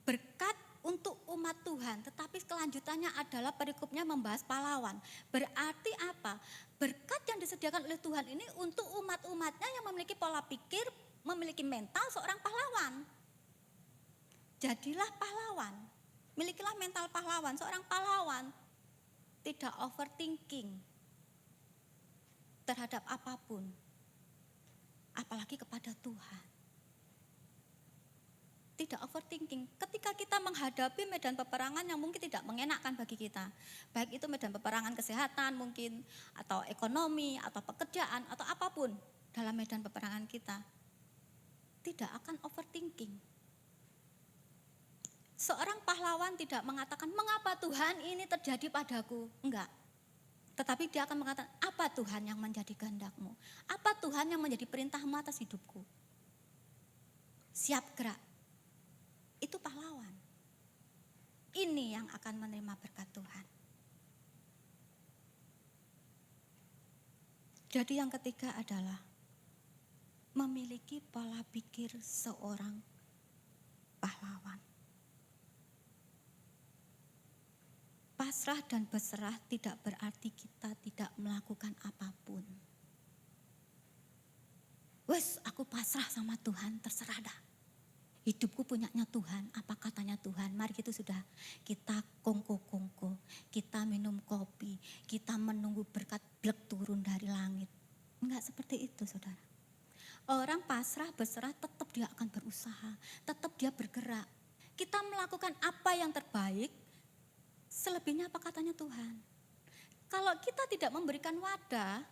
S2: berkat untuk umat Tuhan, tetapi kelanjutannya adalah perikopnya membahas pahlawan. Berarti apa? Berkat yang disediakan oleh Tuhan ini untuk umat-umatnya yang memiliki pola pikir, memiliki mental seorang pahlawan. Jadilah pahlawan. Milikilah mental pahlawan. Seorang pahlawan tidak overthinking terhadap apapun. Apalagi kepada Tuhan. Tidak overthinking. Ketika kita menghadapi medan peperangan yang mungkin tidak mengenakkan bagi kita. Baik itu medan peperangan kesehatan mungkin, atau ekonomi, atau pekerjaan, atau apapun dalam medan peperangan kita. Tidak akan overthinking. Seorang pahlawan tidak mengatakan, mengapa Tuhan ini terjadi padaku? Enggak. Tetapi dia akan mengatakan, apa Tuhan yang menjadi kehendak-Mu? Apa Tuhan yang menjadi perintah-Mu atas hidupku? Siap gerak. Itu pahlawan. Ini yang akan menerima berkat Tuhan. Jadi yang ketiga adalah memiliki pola pikir seorang pahlawan. Pasrah dan berserah tidak berarti kita tidak melakukan apapun. Wes, aku pasrah sama Tuhan, terserah dah. Hidupku punyanya Tuhan, apa katanya Tuhan. Mari sudah kita kongko-kongko, kita minum kopi, kita menunggu berkat blek turun dari langit. Enggak seperti itu saudara. Orang pasrah berserah tetap dia akan berusaha, tetap dia bergerak. Kita melakukan apa yang terbaik, selebihnya apa katanya Tuhan. Kalau kita tidak memberikan wadah,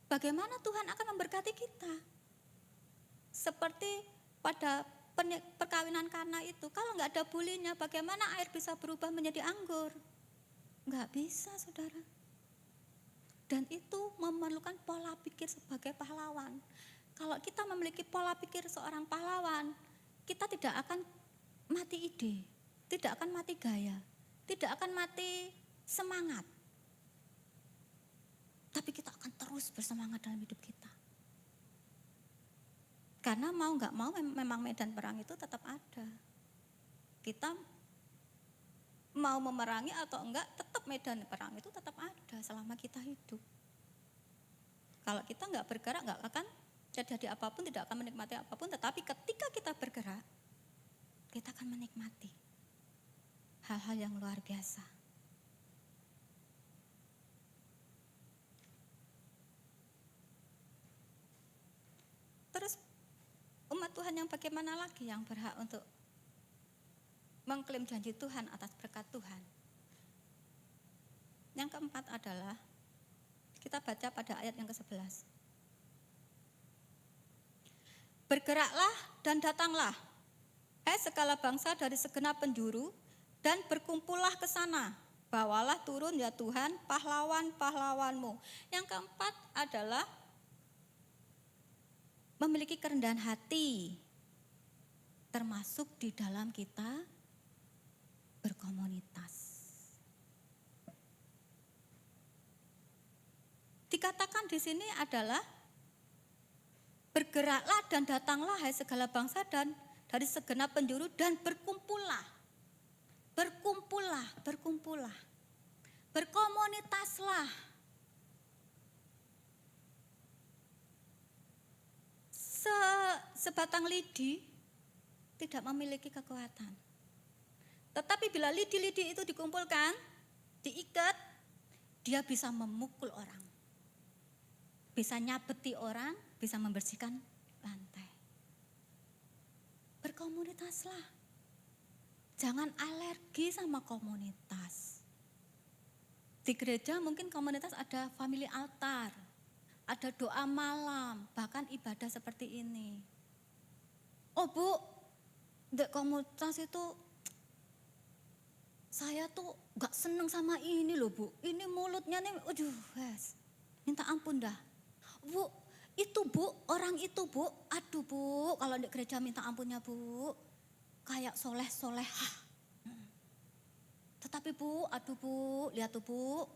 S2: bagaimana Tuhan akan memberkati kita? Seperti pada perkawinan Kana itu, kalau nggak ada bulinya, bagaimana air bisa berubah menjadi anggur? Nggak bisa saudara. Dan itu memerlukan pola pikir sebagai pahlawan. Kalau kita memiliki pola pikir seorang pahlawan, kita tidak akan mati ide, tidak akan mati gaya, tidak akan mati semangat. Tapi kita akan terus bersemangat dalam hidup kita. Karena mau nggak mau memang medan perang itu tetap ada. Kita mau memerangi atau enggak, tetap medan perang itu tetap ada selama kita hidup. Kalau kita nggak bergerak nggak akan terjadi apapun, tidak akan menikmati apapun. Tetapi ketika kita bergerak, kita akan menikmati hal-hal yang luar biasa. Terus umat Tuhan yang bagaimana lagi yang berhak untuk mengklaim janji Tuhan atas berkat Tuhan? Yang keempat adalah, kita baca pada ayat yang ke-11. Bergeraklah dan datanglah, hai segala bangsa dari segenap penjuru, dan berkumpullah ke sana. Bawalah turun ya Tuhan pahlawan-pahlawanmu. Yang keempat adalah memiliki kerendahan hati, termasuk di dalam kita berkomunitas. Dikatakan di sini adalah bergeraklah dan datanglah hai segala bangsa dan dari segenap penjuru, dan berkumpullah. Berkumpullah, berkumpullah. Berkomunitaslah. Sebatang lidi tidak memiliki kekuatan. Tetapi bila lidi-lidi itu dikumpulkan, diikat, dia bisa memukul orang. Bisa nyabeti orang, bisa membersihkan lantai. Berkomunitaslah. Jangan alergi sama komunitas. Di gereja mungkin komunitas ada family altar, ada doa malam, bahkan ibadah seperti ini. Oh Bu, di komunitas itu saya tuh gak seneng sama ini loh Bu. Ini mulutnya nih, aduh minta ampun dah. Bu, itu Bu, orang itu Bu, aduh Bu, kalau di gereja minta ampunnya Bu, kayak soleh-solehah. Tetapi Bu, aduh Bu, lihat tuh Bu.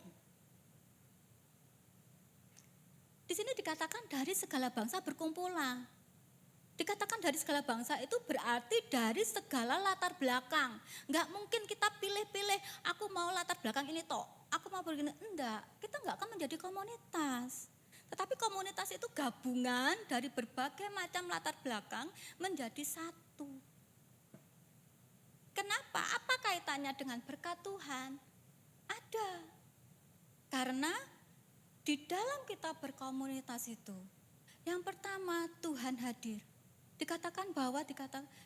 S2: Di sini dikatakan dari segala bangsa berkumpullah. Dikatakan dari segala bangsa itu berarti dari segala latar belakang. Enggak mungkin kita pilih-pilih, aku mau latar belakang ini toh, aku mau begini. Enggak, kita enggak akan menjadi komunitas. Tetapi komunitas itu gabungan dari berbagai macam latar belakang menjadi satu. Kenapa? Apa kaitannya dengan berkat Tuhan? Ada. Karena di dalam kita berkomunitas itu, yang pertama Tuhan hadir. Dikatakan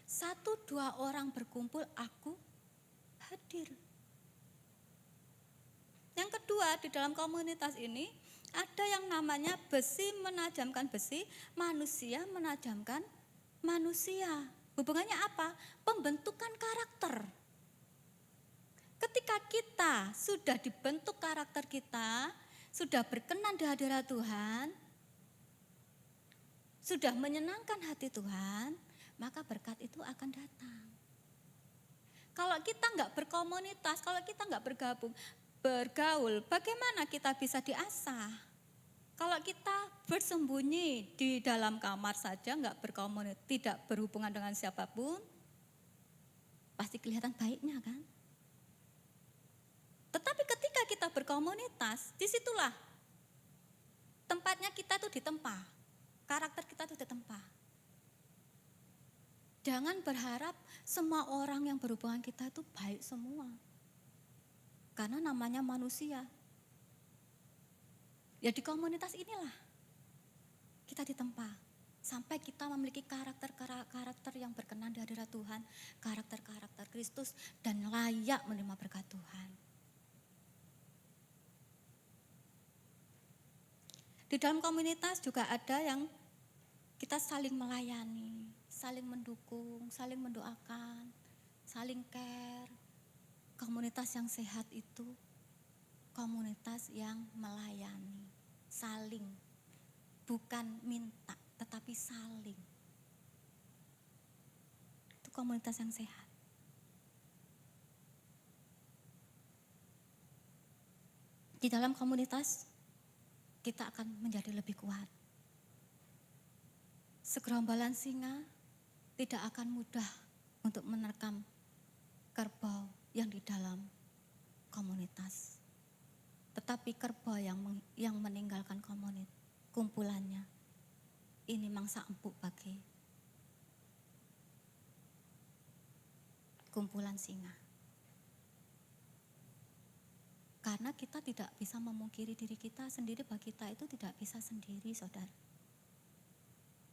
S2: satu dua orang berkumpul, aku hadir. Yang kedua, di dalam komunitas ini ada yang namanya besi menajamkan besi, manusia menajamkan manusia. Hubungannya apa? Pembentukan karakter. Ketika kita sudah dibentuk karakter kita, sudah berkenan di hadirat Tuhan, sudah menyenangkan hati Tuhan, maka berkat itu akan datang. Kalau kita nggak berkomunitas, kalau kita nggak bergaul, bagaimana kita bisa diasah? Kalau kita bersembunyi di dalam kamar saja, nggak berkomunitas, tidak berhubungan dengan siapapun, pasti kelihatan baiknya kan? Tetapi ketika kita berkomunitas, disitulah tempatnya kita tuh ditempa, karakter kita tuh ditempa. Jangan berharap semua orang yang berhubungan kita itu baik semua. Karena namanya manusia. Ya di komunitas inilah kita ditempa. Sampai kita memiliki karakter-karakter yang berkenan di hadirat Tuhan. Karakter-karakter Kristus dan layak menerima berkat Tuhan. Di dalam komunitas juga ada yang kita saling melayani, saling mendukung, saling mendoakan, saling care. Komunitas yang sehat itu komunitas yang melayani, saling, bukan minta, tetapi saling. Itu komunitas yang sehat. Di dalam komunitas, kita akan menjadi lebih kuat. Segerombolan singa tidak akan mudah untuk menerkam kerbau yang di dalam komunitas. Tetapi kerbau yang meninggalkan kumpulannya, ini mangsa empuk bagi kumpulan singa. Karena kita tidak bisa memungkiri diri kita sendiri, bahwa kita itu tidak bisa sendiri, saudara.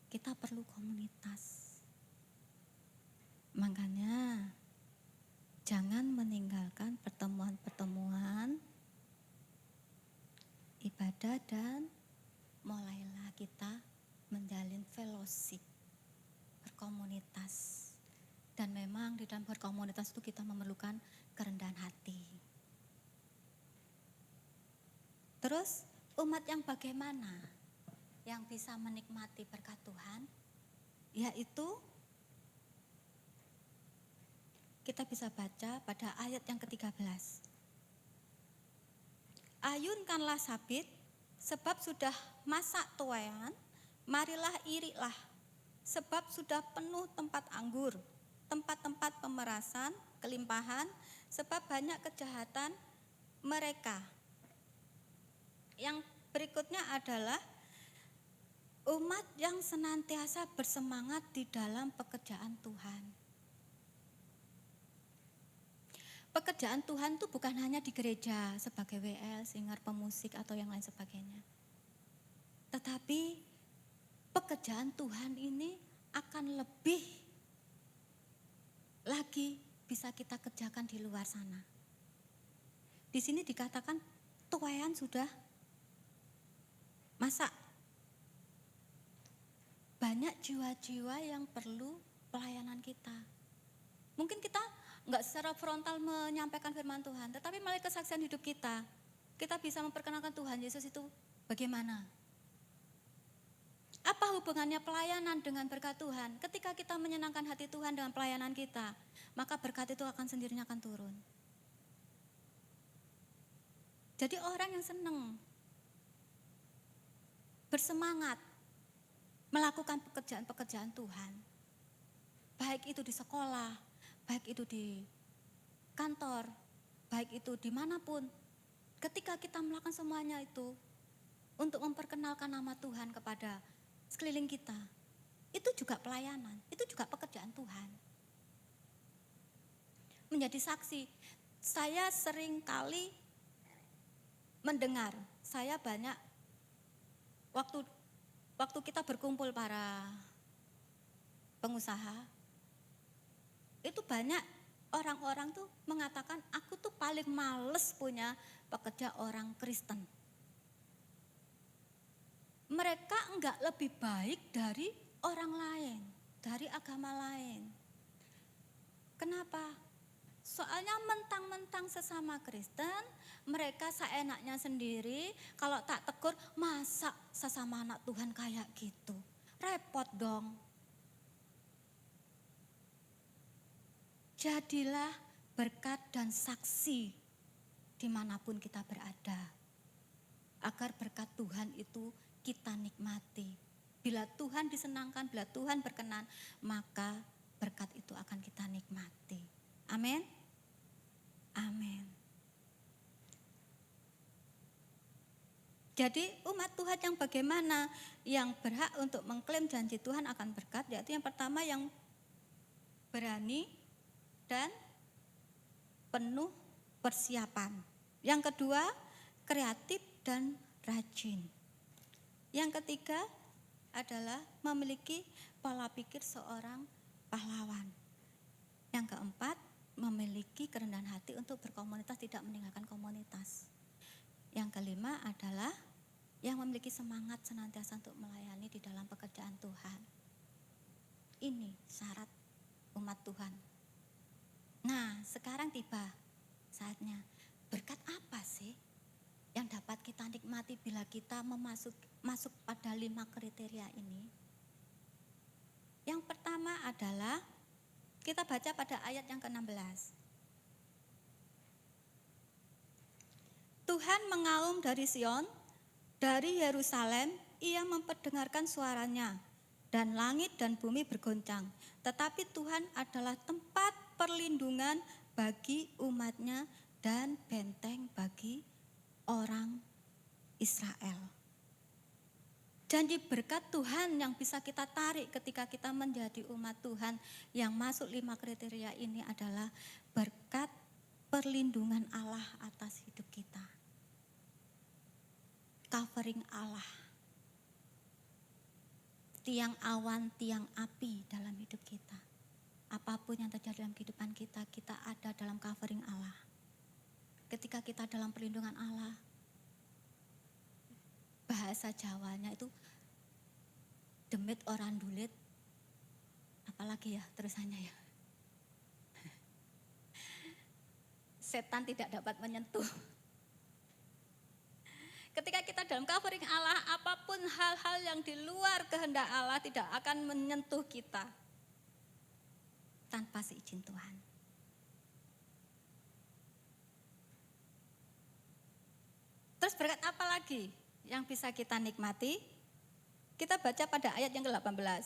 S2: Kita perlu komunitas. Makanya jangan meninggalkan pertemuan-pertemuan ibadah dan mulailah kita menjalin fellowship, berkomunitas. Dan memang di dalam berkomunitas itu kita memerlukan kerendahan hati. Terus umat yang bagaimana yang bisa menikmati berkat Tuhan? Yaitu kita bisa baca pada ayat yang ke-13. Ayunkanlah sabit, sebab sudah masak tuaian, marilah irilah, sebab sudah penuh tempat anggur, tempat-tempat pemerasan, kelimpahan, sebab banyak kejahatan mereka. Yang berikutnya adalah umat yang senantiasa bersemangat di dalam pekerjaan Tuhan. Pekerjaan Tuhan itu bukan hanya di gereja sebagai WL, singer, pemusik atau yang lain sebagainya. Tetapi pekerjaan Tuhan ini akan lebih lagi bisa kita kerjakan di luar sana. Di sini dikatakan tuaian sudah masak. Banyak jiwa-jiwa yang perlu pelayanan kita. Mungkin kita enggak secara frontal menyampaikan firman Tuhan, tetapi melalui kesaksian hidup kita bisa memperkenalkan Tuhan Yesus itu bagaimana? Apa hubungannya pelayanan dengan berkat Tuhan? Ketika kita menyenangkan hati Tuhan dengan pelayanan kita, maka berkat itu akan sendirinya akan turun. Jadi orang yang senang, bersemangat, melakukan pekerjaan-pekerjaan Tuhan, baik itu di sekolah, baik itu di kantor, baik itu dimanapun, ketika kita melakukan semuanya itu untuk memperkenalkan nama Tuhan kepada sekeliling kita, itu juga pelayanan, itu juga pekerjaan Tuhan. menjadi saksi. Saya sering kali mendengar, saya banyak waktu kita berkumpul para pengusaha, itu banyak orang-orang tuh mengatakan aku tuh paling males punya pekerja orang Kristen. Mereka enggak lebih baik dari orang lain, dari agama lain. Kenapa? Soalnya mentang-mentang sesama Kristen, mereka seenaknya sendiri, kalau tak tegur, masa sesama anak Tuhan kayak gitu? Repot dong. Jadilah berkat dan saksi dimanapun kita berada. Agar berkat Tuhan itu kita nikmati. Bila Tuhan disenangkan, bila Tuhan berkenan, maka berkat itu akan kita nikmati. Amin. Amin. Jadi umat Tuhan yang bagaimana yang berhak untuk mengklaim janji Tuhan akan berkat, yaitu yang pertama yang berani dan penuh persiapan. Yang kedua, kreatif dan rajin. Yang ketiga adalah memiliki pola pikir seorang pahlawan. Yang keempat, memiliki kerendahan hati untuk berkomunitas, tidak meninggalkan komunitas. Yang kelima adalah yang memiliki semangat senantiasa untuk melayani di dalam pekerjaan Tuhan. Ini syarat umat Tuhan. Nah, sekarang tiba saatnya. Berkat apa sih yang dapat kita nikmati bila kita masuk pada 5 kriteria ini? Yang pertama adalah kita baca pada ayat yang ke-16. Tuhan mengaum dari Sion, dari Yerusalem, ia memperdengarkan suaranya, dan langit dan bumi bergoncang. Tetapi Tuhan adalah tempat perlindungan bagi umatnya dan benteng bagi orang Israel. Janji berkat Tuhan yang bisa kita tarik ketika kita menjadi umat Tuhan yang masuk 5 kriteria ini adalah berkat perlindungan Allah atas hidup kita. Covering Allah. Tiang awan, tiang api dalam hidup kita. Apapun yang terjadi dalam kehidupan kita, kita ada dalam covering Allah. Ketika kita dalam perlindungan Allah, bahasa Jawanya itu demit orang dulit, apalagi ya terusannya ya. Setan tidak dapat menyentuh. Ketika kita dalam covering Allah, apapun hal-hal yang di luar kehendak Allah tidak akan menyentuh kita tanpa seizin Tuhan. Terus berkat apa lagi yang bisa kita nikmati? Kita baca pada ayat yang ke-18.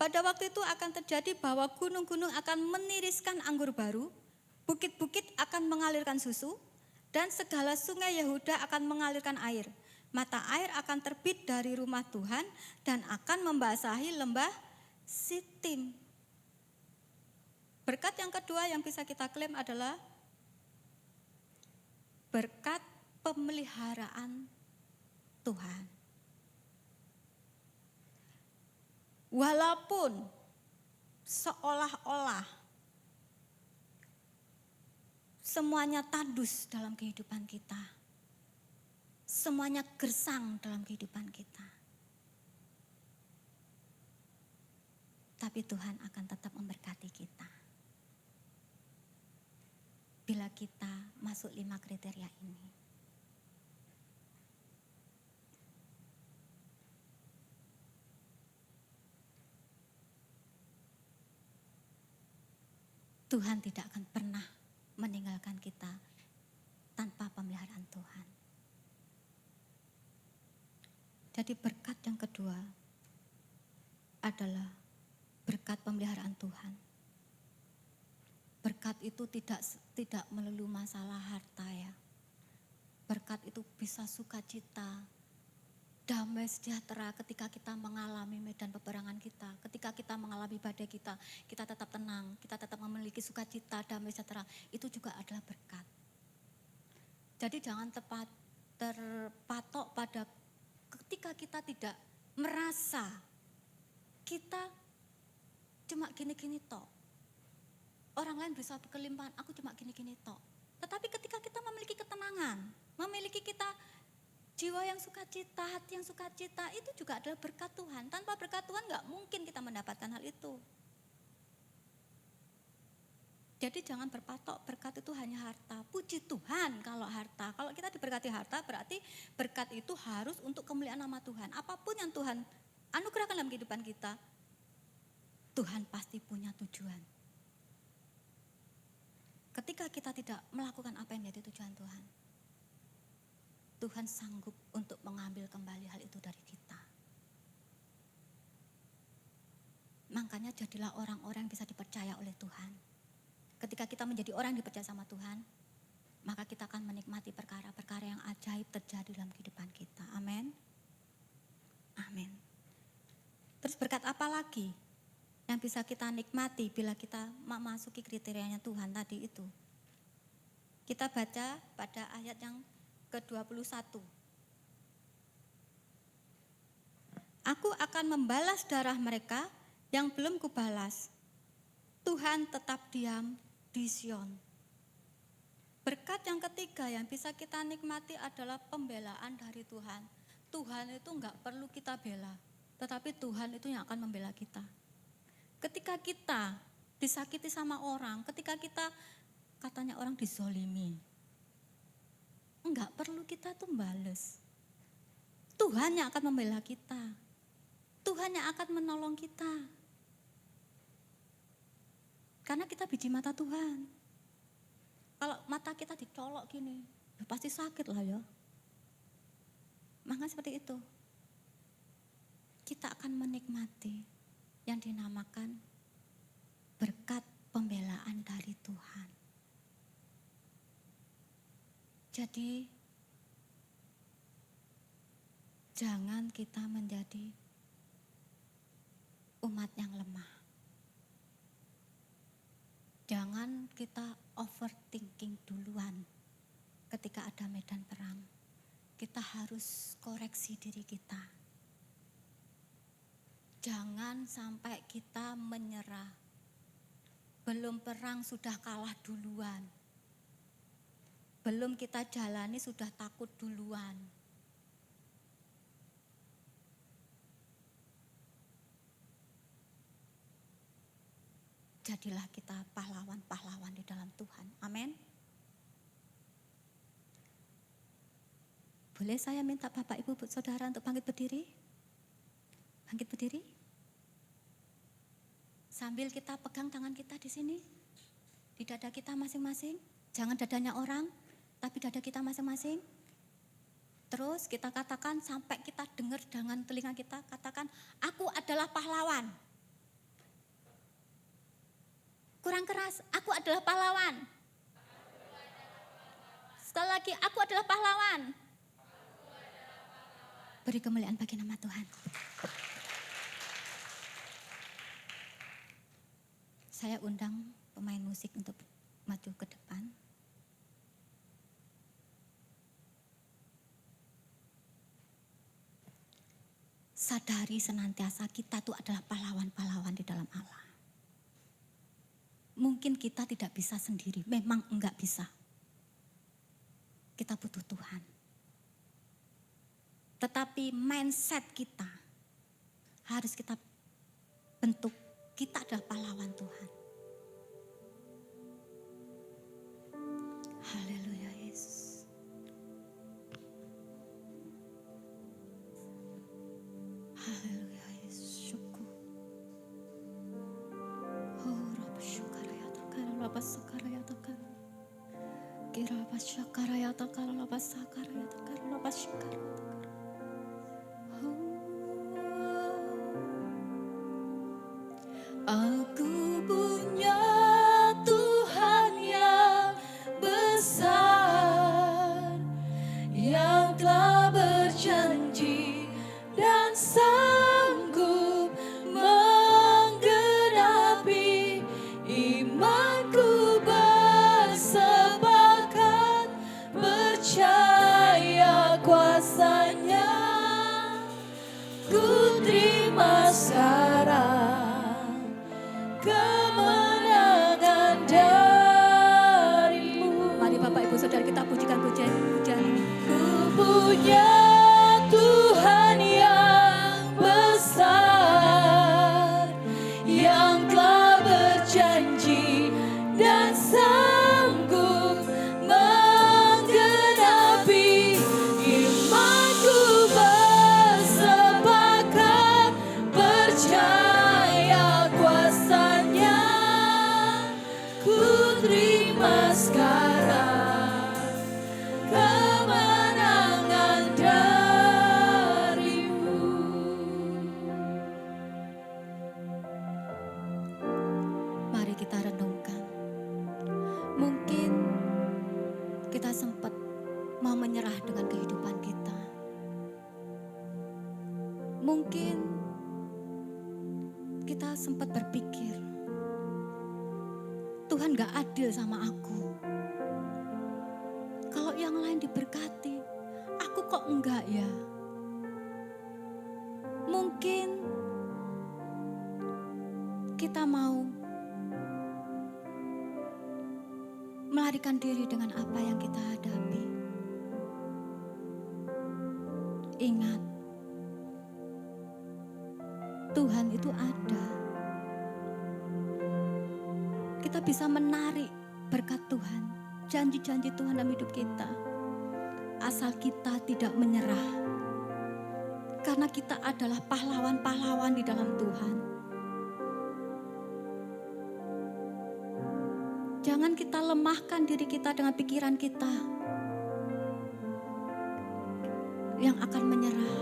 S2: Pada waktu itu akan terjadi bahwa gunung-gunung akan meniriskan anggur baru, bukit-bukit akan mengalirkan susu, dan segala sungai Yehuda akan mengalirkan air. Mata air akan terbit dari rumah Tuhan dan akan membasahi lembah Sitim. Berkat yang kedua yang bisa kita klaim adalah berkat pemeliharaan Tuhan. Walaupun seolah-olah semuanya tandus dalam kehidupan kita, semuanya gersang dalam kehidupan kita, tapi Tuhan akan tetap memberkati kita. Bila kita masuk 5 kriteria ini. Tuhan tidak akan pernah meninggalkan kita tanpa pemeliharaan Tuhan. Jadi berkat yang kedua adalah berkat pemeliharaan Tuhan. Berkat itu tidak melulu masalah harta ya. Berkat itu bisa sukacita, damai sejahtera ketika kita mengalami medan peperangan kita, ketika kita mengalami badai kita tetap tenang, kita tetap memiliki sukacita, damai sejahtera, itu juga adalah berkat. Jadi jangan terpatok pada ketika kita tidak merasa kita cuma gini-gini tok. Orang lain bisa berkelimpahan, aku cuma gini-gini tok. Tetapi ketika kita memiliki ketenangan, memiliki kita jiwa yang sukacita, hati yang sukacita, itu juga adalah berkat Tuhan. Tanpa berkat Tuhan gak mungkin kita mendapatkan hal itu. Jadi jangan berpatok berkat itu hanya harta. Puji Tuhan kalau harta. Kalau kita diberkati harta berarti berkat itu harus untuk kemuliaan nama Tuhan. Apapun yang Tuhan anugerahkan dalam kehidupan kita, Tuhan pasti punya tujuan. Ketika kita tidak melakukan apa yang menjadi tujuan Tuhan, Tuhan sanggup untuk mengambil kembali hal itu dari kita. Makanya jadilah orang-orang yang bisa dipercaya oleh Tuhan. Ketika kita menjadi orang yang dipercaya sama Tuhan, maka kita akan menikmati perkara-perkara yang ajaib terjadi dalam kehidupan kita. Amin. Amin. Terus berkat apa lagi yang bisa kita nikmati bila kita memasuki kriterianya Tuhan tadi itu? Kita baca pada ayat yang ke-21. Aku akan membalas darah mereka yang belum kubalas. Tuhan tetap diam di Sion. Berkat yang ketiga yang bisa kita nikmati adalah pembelaan dari Tuhan. Tuhan itu enggak perlu kita bela, tetapi Tuhan itu yang akan membela kita. Ketika kita disakiti sama orang, ketika kita katanya orang dizolimi, enggak perlu kita tuh bales. Tuhan yang akan membela kita. Tuhan yang akan menolong kita. Karena kita biji mata Tuhan. Kalau mata kita dicolok gini, ya pasti sakit lah ya. Maka seperti itu. Kita akan menikmati yang dinamakan berkat pembelaan dari Tuhan. Jadi jangan kita menjadi umat yang lemah. Jangan kita overthinking duluan ketika ada medan perang. Kita harus koreksi diri kita. Jangan sampai kita menyerah. Belum perang sudah kalah duluan. Belum kita jalani sudah takut duluan. Jadilah kita pahlawan-pahlawan di dalam Tuhan. Amin. Boleh saya minta Bapak Ibu Saudara untuk bangkit berdiri? Bangkit berdiri. Sambil kita pegang tangan kita di sini. Di dada kita masing-masing. Jangan dadanya orang, tapi dada kita masing-masing. Terus kita katakan sampai kita dengar dengan telinga kita, katakan, aku adalah pahlawan. Kurang keras, aku adalah pahlawan. Sekali lagi, aku adalah pahlawan. Beri kemuliaan bagi nama Tuhan. Saya undang pemain musik untuk maju ke depan. Sadari senantiasa kita itu adalah pahlawan-pahlawan di dalam Allah. Mungkin kita tidak bisa sendiri, memang enggak bisa. Kita butuh Tuhan. Tetapi mindset kita harus kita bentuk, kita adalah pahlawan Tuhan. Haleluya Yesus. Haleluya Yesus, syukur. Oh Rabb syukarayatakan, Rabb sakarayatakan. Kiraba syakarayatakan, Rabb sakarayatakan, Rabb syukarayatakan. Aku punya Tuhan yang besar, yang telah berjanji
S1: sesungguhnya Tuhan yang besar, yang telah berjanji dan sanggup menggenapi. Imanku bersepakat percaya kuasanya, ku terima sekarang kemenangan darimu.
S2: Mari kita renungkan. Mungkin kita sempat mau menyerah dengan kehidupan kita. Mungkin kita sempat berpikir, Tuhan gak adil sama aku. Kalau yang lain diberkati, aku kok enggak ya? Mungkin kita mau melarikan diri dengan apa yang kita hadapi. Ingat, Tuhan itu ada. Kita bisa menarik berkat Tuhan, janji-janji Tuhan dalam hidup kita. Asal kita tidak menyerah. Karena kita adalah pahlawan-pahlawan di dalam Tuhan. Jangan kita lemahkan diri kita dengan pikiran kita yang akan menyerah.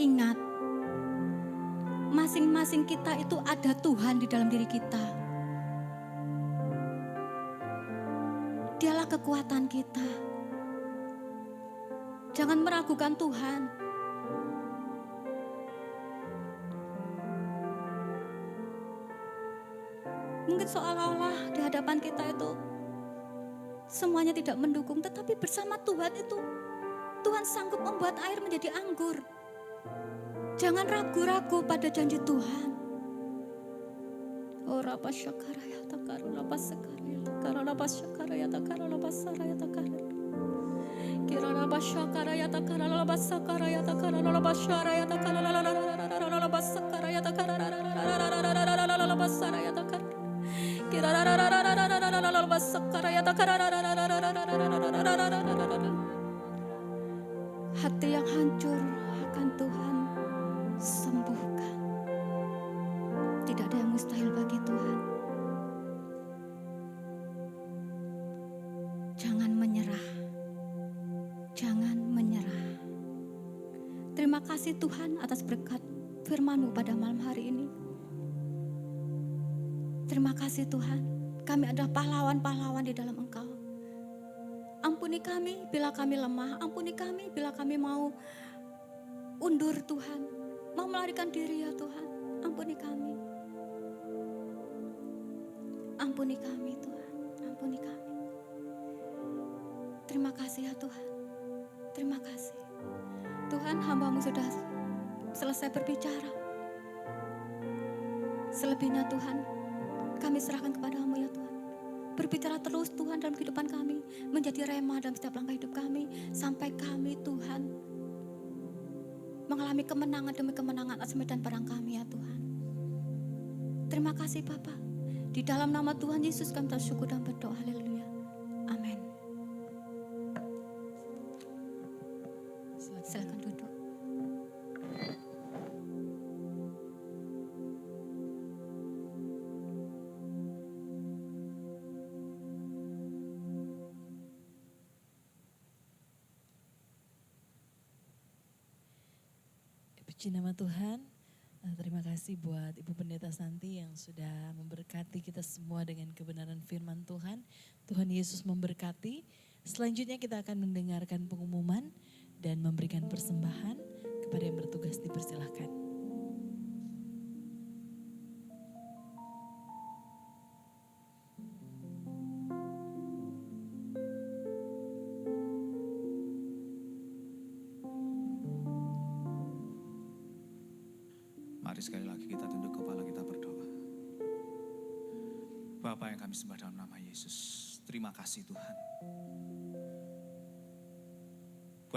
S2: Ingat, masing-masing kita itu ada Tuhan di dalam diri kita. Dialah kekuatan kita. Jangan meragukan Tuhan. Mungkin seolah-olah di hadapan kita itu semuanya tidak mendukung, tetapi bersama Tuhan itu Tuhan sanggup membuat air menjadi anggur. Jangan ragu-ragu pada janji Tuhan. Oh rapa syakaraya takaru rapa sekaraya takaru rapa syakaraya takaru rapa saraya takaru. Kira rapa syakaraya takaru rapa sakaraya takaru rapa syaraya takaru rapa sakaraya takaru rapa saraya takaru. Kira rapa sakaraya takaru. Hati yang hancur akan Tuhan sembuhkan. Tidak ada yang mustahil bagi Tuhan. Jangan menyerah. Jangan menyerah. Terima kasih Tuhan atas berkat firman-Mu pada malam hari ini. Terima kasih Tuhan. Kami adalah pahlawan-pahlawan di dalam Engkau. Ampuni kami bila kami lemah. Ampuni kami bila kami mau undur Tuhan. Mau melarikan diri ya Tuhan. Ampuni kami. Ampuni kami Tuhan. Ampuni kami. Terima kasih ya Tuhan. Terima kasih. Tuhan, hamba-Mu sudah selesai berbicara. Selebihnya Tuhan, kami serahkan kepada-Mu ya Tuhan. Berbicara terus Tuhan dalam kehidupan kami. Menjadi rema dalam setiap langkah hidup kami. Sampai kami Tuhan mengalami kemenangan demi kemenangan atas medan perang kami ya Tuhan. Terima kasih Bapa. Di dalam nama Tuhan Yesus kami bersyukur dan berdoa. Haleluya. Amin. Silakan duduk.
S1: Puji nama Tuhan. Terima kasih buat Ibu Pendeta Santi yang sudah memberkati kita semua dengan kebenaran firman Tuhan. Tuhan Yesus memberkati. Selanjutnya kita akan mendengarkan pengumuman dan memberikan persembahan kepada yang bertugas, dipersilahkan.
S3: Mari sekali lagi kita tunduk kepala, kita berdoa. Bapa yang kami sembah dalam nama Yesus, terima kasih Tuhan.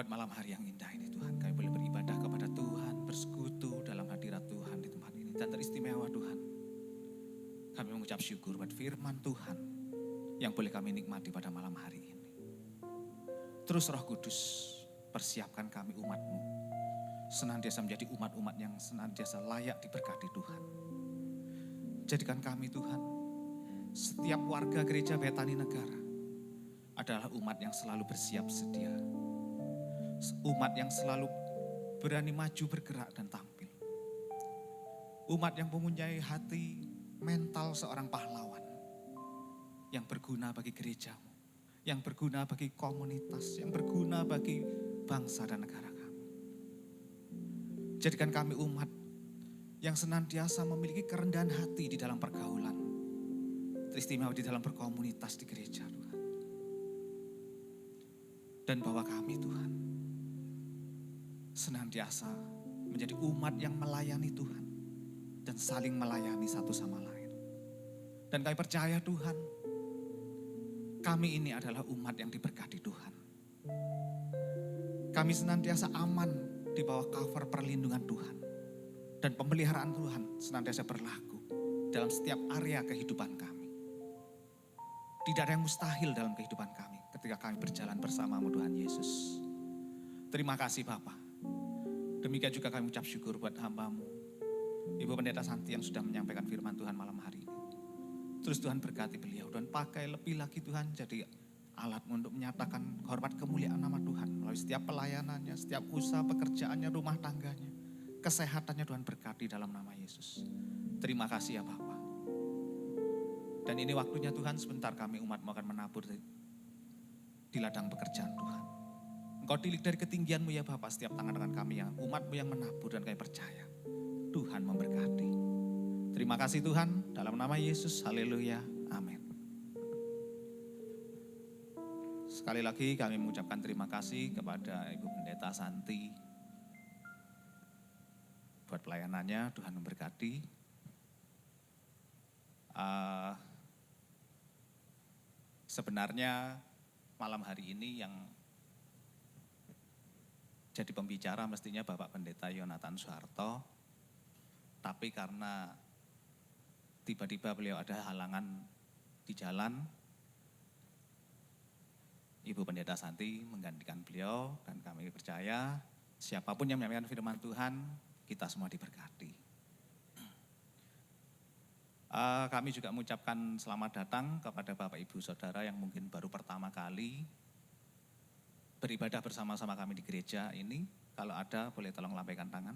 S3: buat malam hari yang indah ini Tuhan. Kami boleh beribadah kepada Tuhan, bersekutu dalam hadirat Tuhan di tempat ini. Dan teristimewa Tuhan, kami mengucap syukur buat firman Tuhan yang boleh kami nikmati pada malam hari ini. Terus Roh Kudus, persiapkan kami umat-Mu, senantiasa menjadi umat-umat yang senantiasa layak diberkati Tuhan. Jadikan kami Tuhan, setiap warga gereja Betani Negara adalah umat yang selalu bersiap sedia. Umat yang selalu berani maju, bergerak dan tampil. Umat yang mempunyai hati mental seorang pahlawan yang berguna bagi gerejamu, yang berguna bagi komunitas, yang berguna bagi bangsa dan negara kami. Jadikan kami umat yang senantiasa memiliki kerendahan hati di dalam pergaulan, teristimewa di dalam berkomunitas di gereja Tuhan. Dan bawa kami Tuhan senantiasa menjadi umat yang melayani Tuhan dan saling melayani satu sama lain. Dan kami percaya Tuhan, kami ini adalah umat yang diberkati Tuhan. Kami senantiasa aman di bawah cover perlindungan Tuhan. Dan pemeliharaan Tuhan senantiasa berlaku dalam setiap area kehidupan kami. Tidak ada yang mustahil dalam kehidupan kami ketika kami berjalan bersama-Mu Tuhan Yesus. Terima kasih Bapa. Demikian juga kami ucap syukur buat hamba-Mu, Ibu Pendeta Santi yang sudah menyampaikan firman Tuhan malam hari ini. Terus Tuhan berkati beliau dan pakai lebih lagi Tuhan jadi alat untuk menyatakan hormat kemuliaan nama Tuhan melalui setiap pelayanannya, setiap usaha pekerjaannya, rumah tangganya, kesehatannya Tuhan berkati dalam nama Yesus. Terima kasih ya Bapa. Dan ini waktunya Tuhan, sebentar kami umat akan menabur di ladang pekerjaan Tuhan. Engkau tilik dari ketinggian-Mu ya Bapa setiap tangan kami yang umat-Mu yang menabur dan kami percaya Tuhan memberkati. Terima kasih Tuhan, dalam nama Yesus, haleluya, amin. Sekali lagi kami mengucapkan terima kasih kepada Ibu Pendeta Santi buat pelayanannya, Tuhan memberkati. Sebenarnya malam hari ini yang jadi pembicara mestinya Bapak Pendeta Yonatan Soeharto, tapi karena tiba-tiba beliau ada halangan di jalan, Ibu Pendeta Santi menggantikan beliau dan kami percaya siapapun yang menyampaikan firman Tuhan, kita semua diberkati. Kami juga mengucapkan selamat datang kepada Bapak Ibu Saudara yang mungkin baru pertama kali beribadah bersama-sama kami di gereja ini. Kalau ada boleh tolong lambaikan tangan.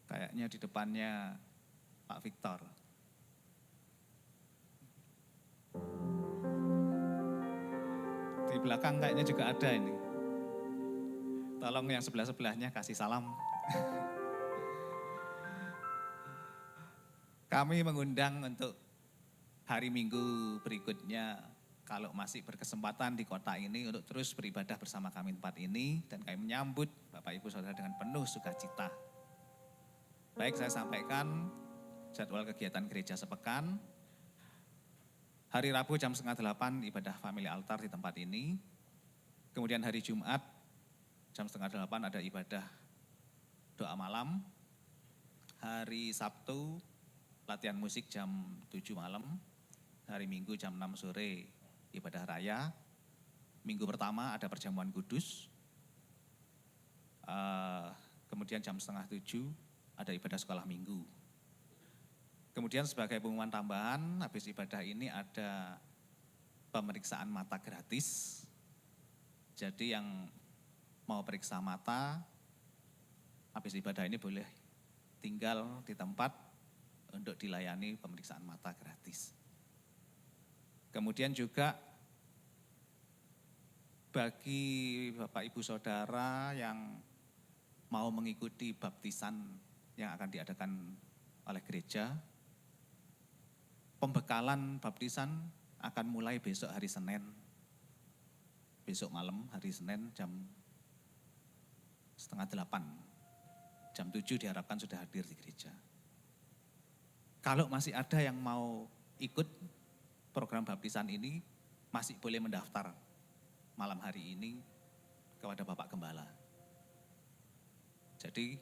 S3: Kayaknya di depannya Pak Victor. Di belakang kayaknya juga ada ini. Tolong yang sebelah-sebelahnya kasih salam. Kami mengundang untuk hari Minggu berikutnya, kalau masih berkesempatan di kota ini untuk terus beribadah bersama kami tempat ini. Dan kami menyambut Bapak Ibu Saudara dengan penuh sukacita. Baik, saya sampaikan jadwal kegiatan gereja sepekan. Hari Rabu jam 7:30 ibadah family altar di tempat ini. Kemudian hari Jumat jam 7:30 ada ibadah doa malam. Hari Sabtu latihan musik jam 7 malam. Hari Minggu jam 6 sore ibadah raya. Minggu pertama ada perjamuan kudus. Kemudian jam 6:30 ada ibadah sekolah minggu. Kemudian sebagai pengumuman tambahan, habis ibadah ini ada pemeriksaan mata gratis. Jadi yang mau periksa mata, habis ibadah ini boleh tinggal di tempat untuk dilayani pemeriksaan mata gratis. Kemudian juga bagi Bapak Ibu Saudara yang mau mengikuti baptisan yang akan diadakan oleh gereja, pembekalan baptisan akan mulai besok hari Senin. Besok malam hari Senin jam 7:30. Jam 7 diharapkan sudah hadir di gereja. Kalau masih ada yang mau ikut program baptisan ini, masih boleh mendaftar malam hari ini kepada Bapak Gembala. Jadi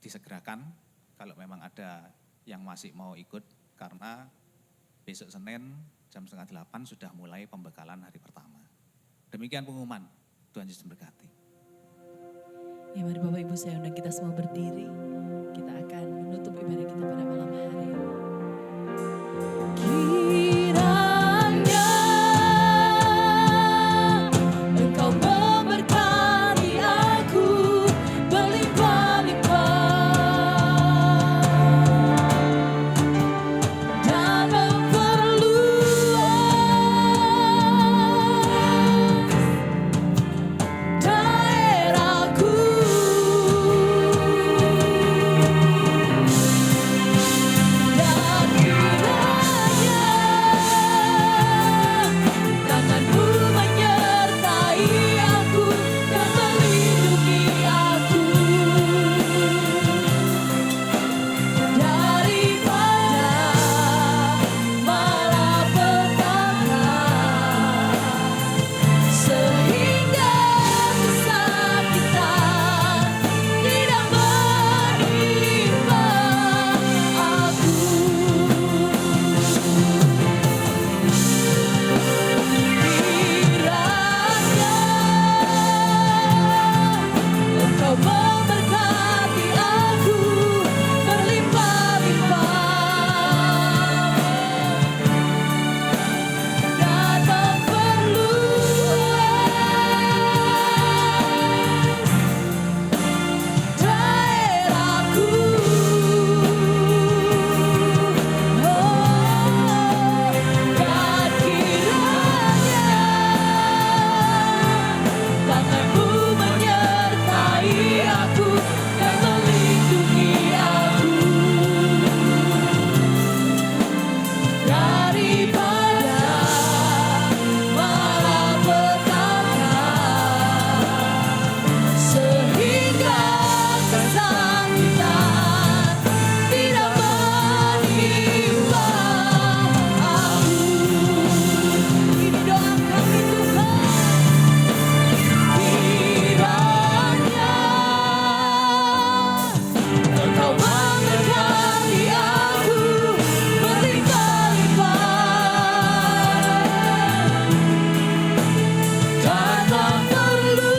S3: disegerakan kalau memang ada yang masih mau ikut, karena besok Senin jam 7:30 sudah mulai pembekalan hari pertama. Demikian pengumuman. Tuhan Yesus memberkati.
S1: Ya, mari Bapak Ibu saya undang kita semua berdiri. Kita akan menutup ibadah kita pada malam hari ini. Kiranya Engkau memberkati aku berlimpah-limpah dan memperluas daerahku. Dan kiranya tanganmu menyertai aku dan melindungi aku daripada malapetaka, sehingga kesakitan tidak menimpa aku. Kiranya Engkau memberkati aku berlimpah-limpah dan memperluas daerahku. Dan kiranya tanganmu menyertai aku dan melindungi aku daripada malapetaka, sehingga kesakitan tidak menimpa aku. Ini doa kami Tuhan. Kiranya Engkau memberkati aku berlimpah-limpah dan memperluas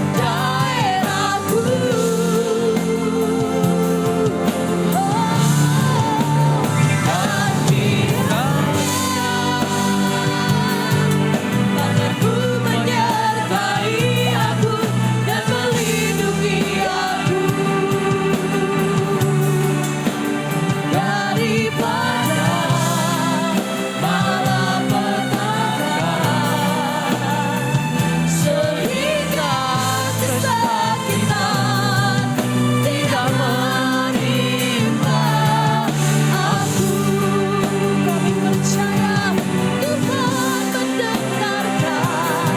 S1: daerahku. Dan tanganmu menyertai aku dan melindungi aku daripada malapetaka, sehingga kesakitan tidak menimpa aku. Kami percaya Tuhan mendengarkan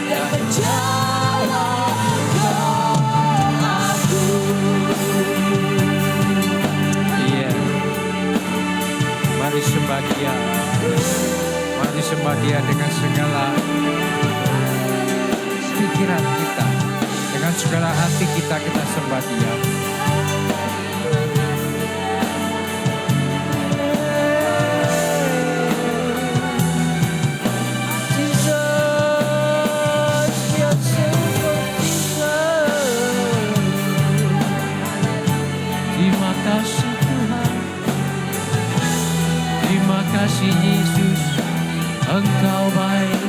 S1: dan menjawab doaku.
S4: Iya. Mari sembah Dia. Mari sembah Dia dengan segala pikiran kita. Dengan segala hati kita sembah Dia. Terima kasih Tuhan. Terima kasih Yesus. Engkau baik,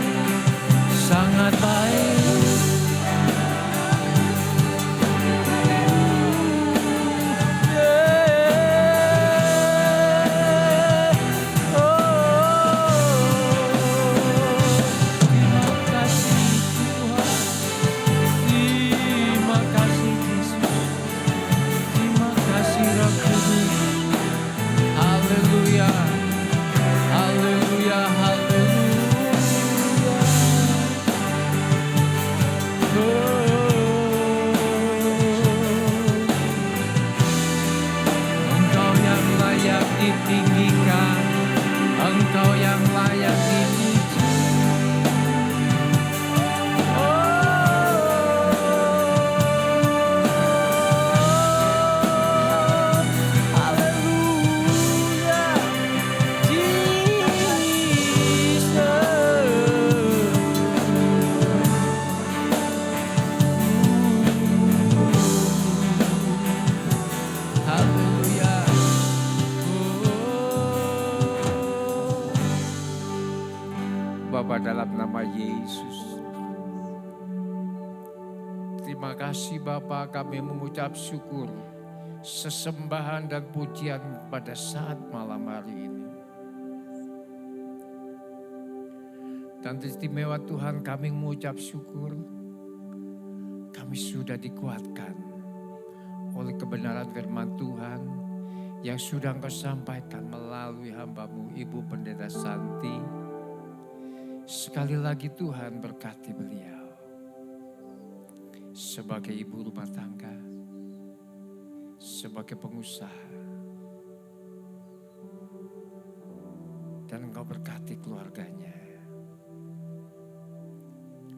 S4: sangat baik. Terima kasih Tuhan. Terima kasih Yesus. Terima kasih Roh Kudus. Haleluya. Haleluya. Haleluya. ditinggikan, Engkau yang layak dipuji. Haleluya, Jesus. Haleluya. Bapa, dalam nama Yesus, terima kasih Bapa, kami mengucap syukur, sesembahan dan pujian pada saat malam hari ini. Dan istimewa Tuhan, kami mengucap syukur, kami sudah dikuatkan oleh kebenaran firman Tuhan yang sudah Engkau sampaikan melalui hamba-Mu Ibu Pendeta Santi. Sekali lagi Tuhan berkati beliau sebagai ibu rumah tangga, sebagai pengusaha, dan Engkau berkati keluarganya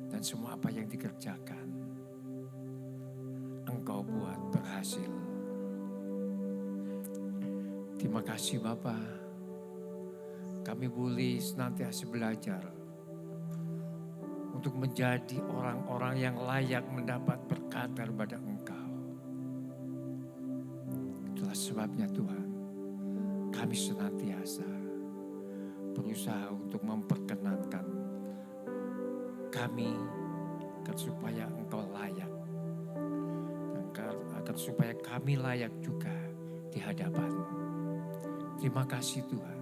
S4: dan semua apa yang dikerjakan Engkau buat berhasil. Terima kasih Bapa, kami boleh senantiasa belajar untuk menjadi orang-orang yang layak mendapat berkat daripada Engkau. Itulah sebabnya Tuhan, kami senantiasa berusaha untuk memperkenankan kami agar supaya Engkau layak, agar supaya kami layak juga di hadapan-Mu. Terima kasih Tuhan.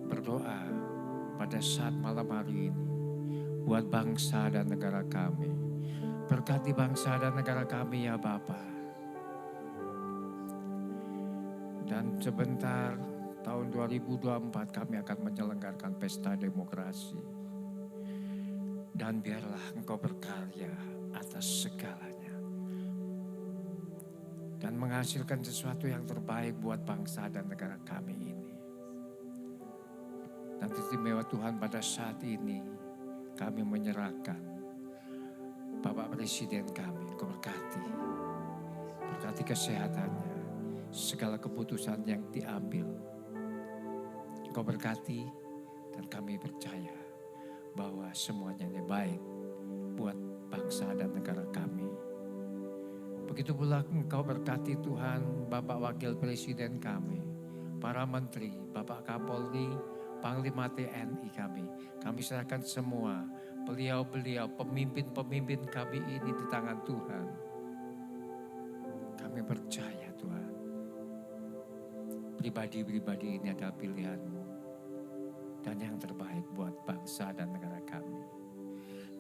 S4: Berdoa pada saat malam hari ini buat bangsa dan negara kami. Berkati bangsa dan negara kami ya Bapa. Dan sebentar tahun 2024 kami akan menyelenggarakan pesta demokrasi. Dan biarlah Engkau berkarya atas segalanya. Dan menghasilkan sesuatu yang terbaik buat bangsa dan negara kami ini. Dan istimewa Tuhan pada saat ini, kami menyerahkan Bapak Presiden kami, Engkau berkati. Berkati kesehatannya, segala keputusan yang diambil. Engkau berkati dan kami percaya bahwa semuanya ini baik buat bangsa dan negara kami. Begitu pula Engkau berkati Tuhan Bapak Wakil Presiden kami, para menteri, Bapak Kapolri, Panglima TNI kami. Kami serahkan semua beliau-beliau, pemimpin-pemimpin kami ini di tangan Tuhan. Kami percaya Tuhan, pribadi-pribadi ini adalah pilihan-Mu dan yang terbaik buat bangsa dan negara kami.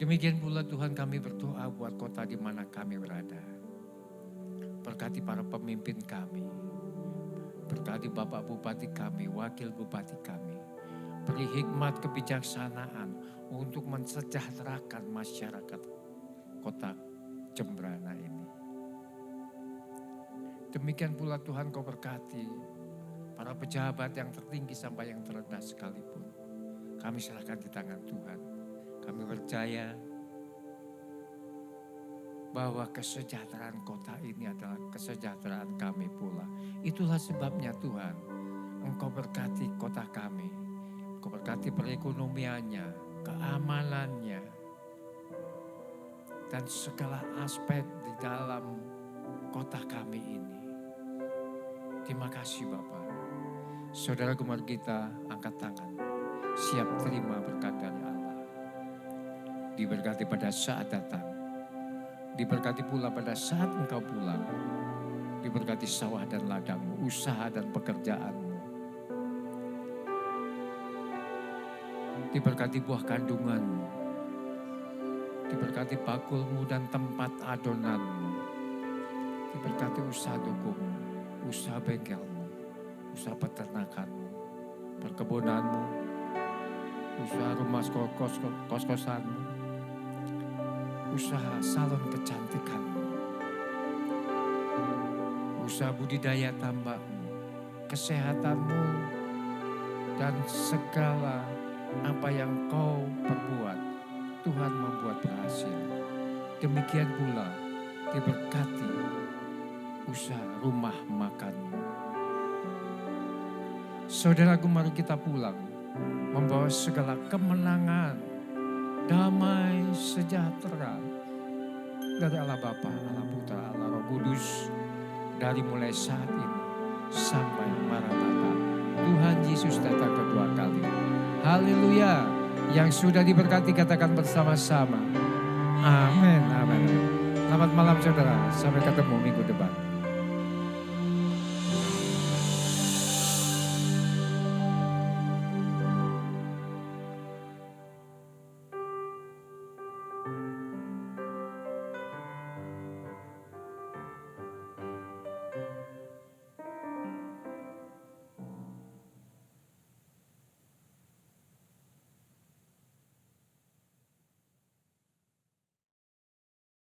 S4: Demikian pula Tuhan, kami berdoa buat kota di mana kami berada. Berkati para pemimpin kami, berkati Bapak Bupati kami, Wakil Bupati kami. Beri hikmat kebijaksanaan untuk mensejahterakan masyarakat kota Jembrana ini. Demikian pula Tuhan, Kau berkati para pejabat yang tertinggi sampai yang terendah sekalipun. Kami serahkan di tangan Tuhan. Kami percaya bahwa kesejahteraan kota ini adalah kesejahteraan kami pula. Itulah sebabnya Tuhan, Engkau berkati kota kami. Engkau berkati perekonomiannya, keamanannya, dan segala aspek di dalam kota kami ini. Terima kasih Bapak. Saudara gemar kita, angkat tangan, siap terima berkat dari Allah. Diberkati pada saat datang, diberkati pula pada saat engkau pulang, diberkati sawah dan ladangmu, usaha dan pekerjaanmu. Diberkati buah kandunganmu, diberkati bakulmu dan tempat adonanmu, diberkati usaha tokomu, usaha bengkelmu, usaha peternakanmu, perkebunanmu, usaha rumah kos-kosanmu, usaha salon kecantikanmu, usaha budidaya tambakmu, kesehatanmu, dan segala apa yang kau perbuat, Tuhan membuat berhasil. Demikian pula diberkati usaha rumah makanmu. Saudaraku, mari kita pulang membawa segala kemenangan, damai, sejahtera dari Allah Bapa, Allah Putra, Allah Roh Kudus, dari mulai saat ini sampai Maranatha. Tuhan Yesus datang kedua kali. Haleluya. Yang sudah diberkati katakan bersama-sama. Amin, amin. Selamat malam saudara, sampai ketemu minggu depan.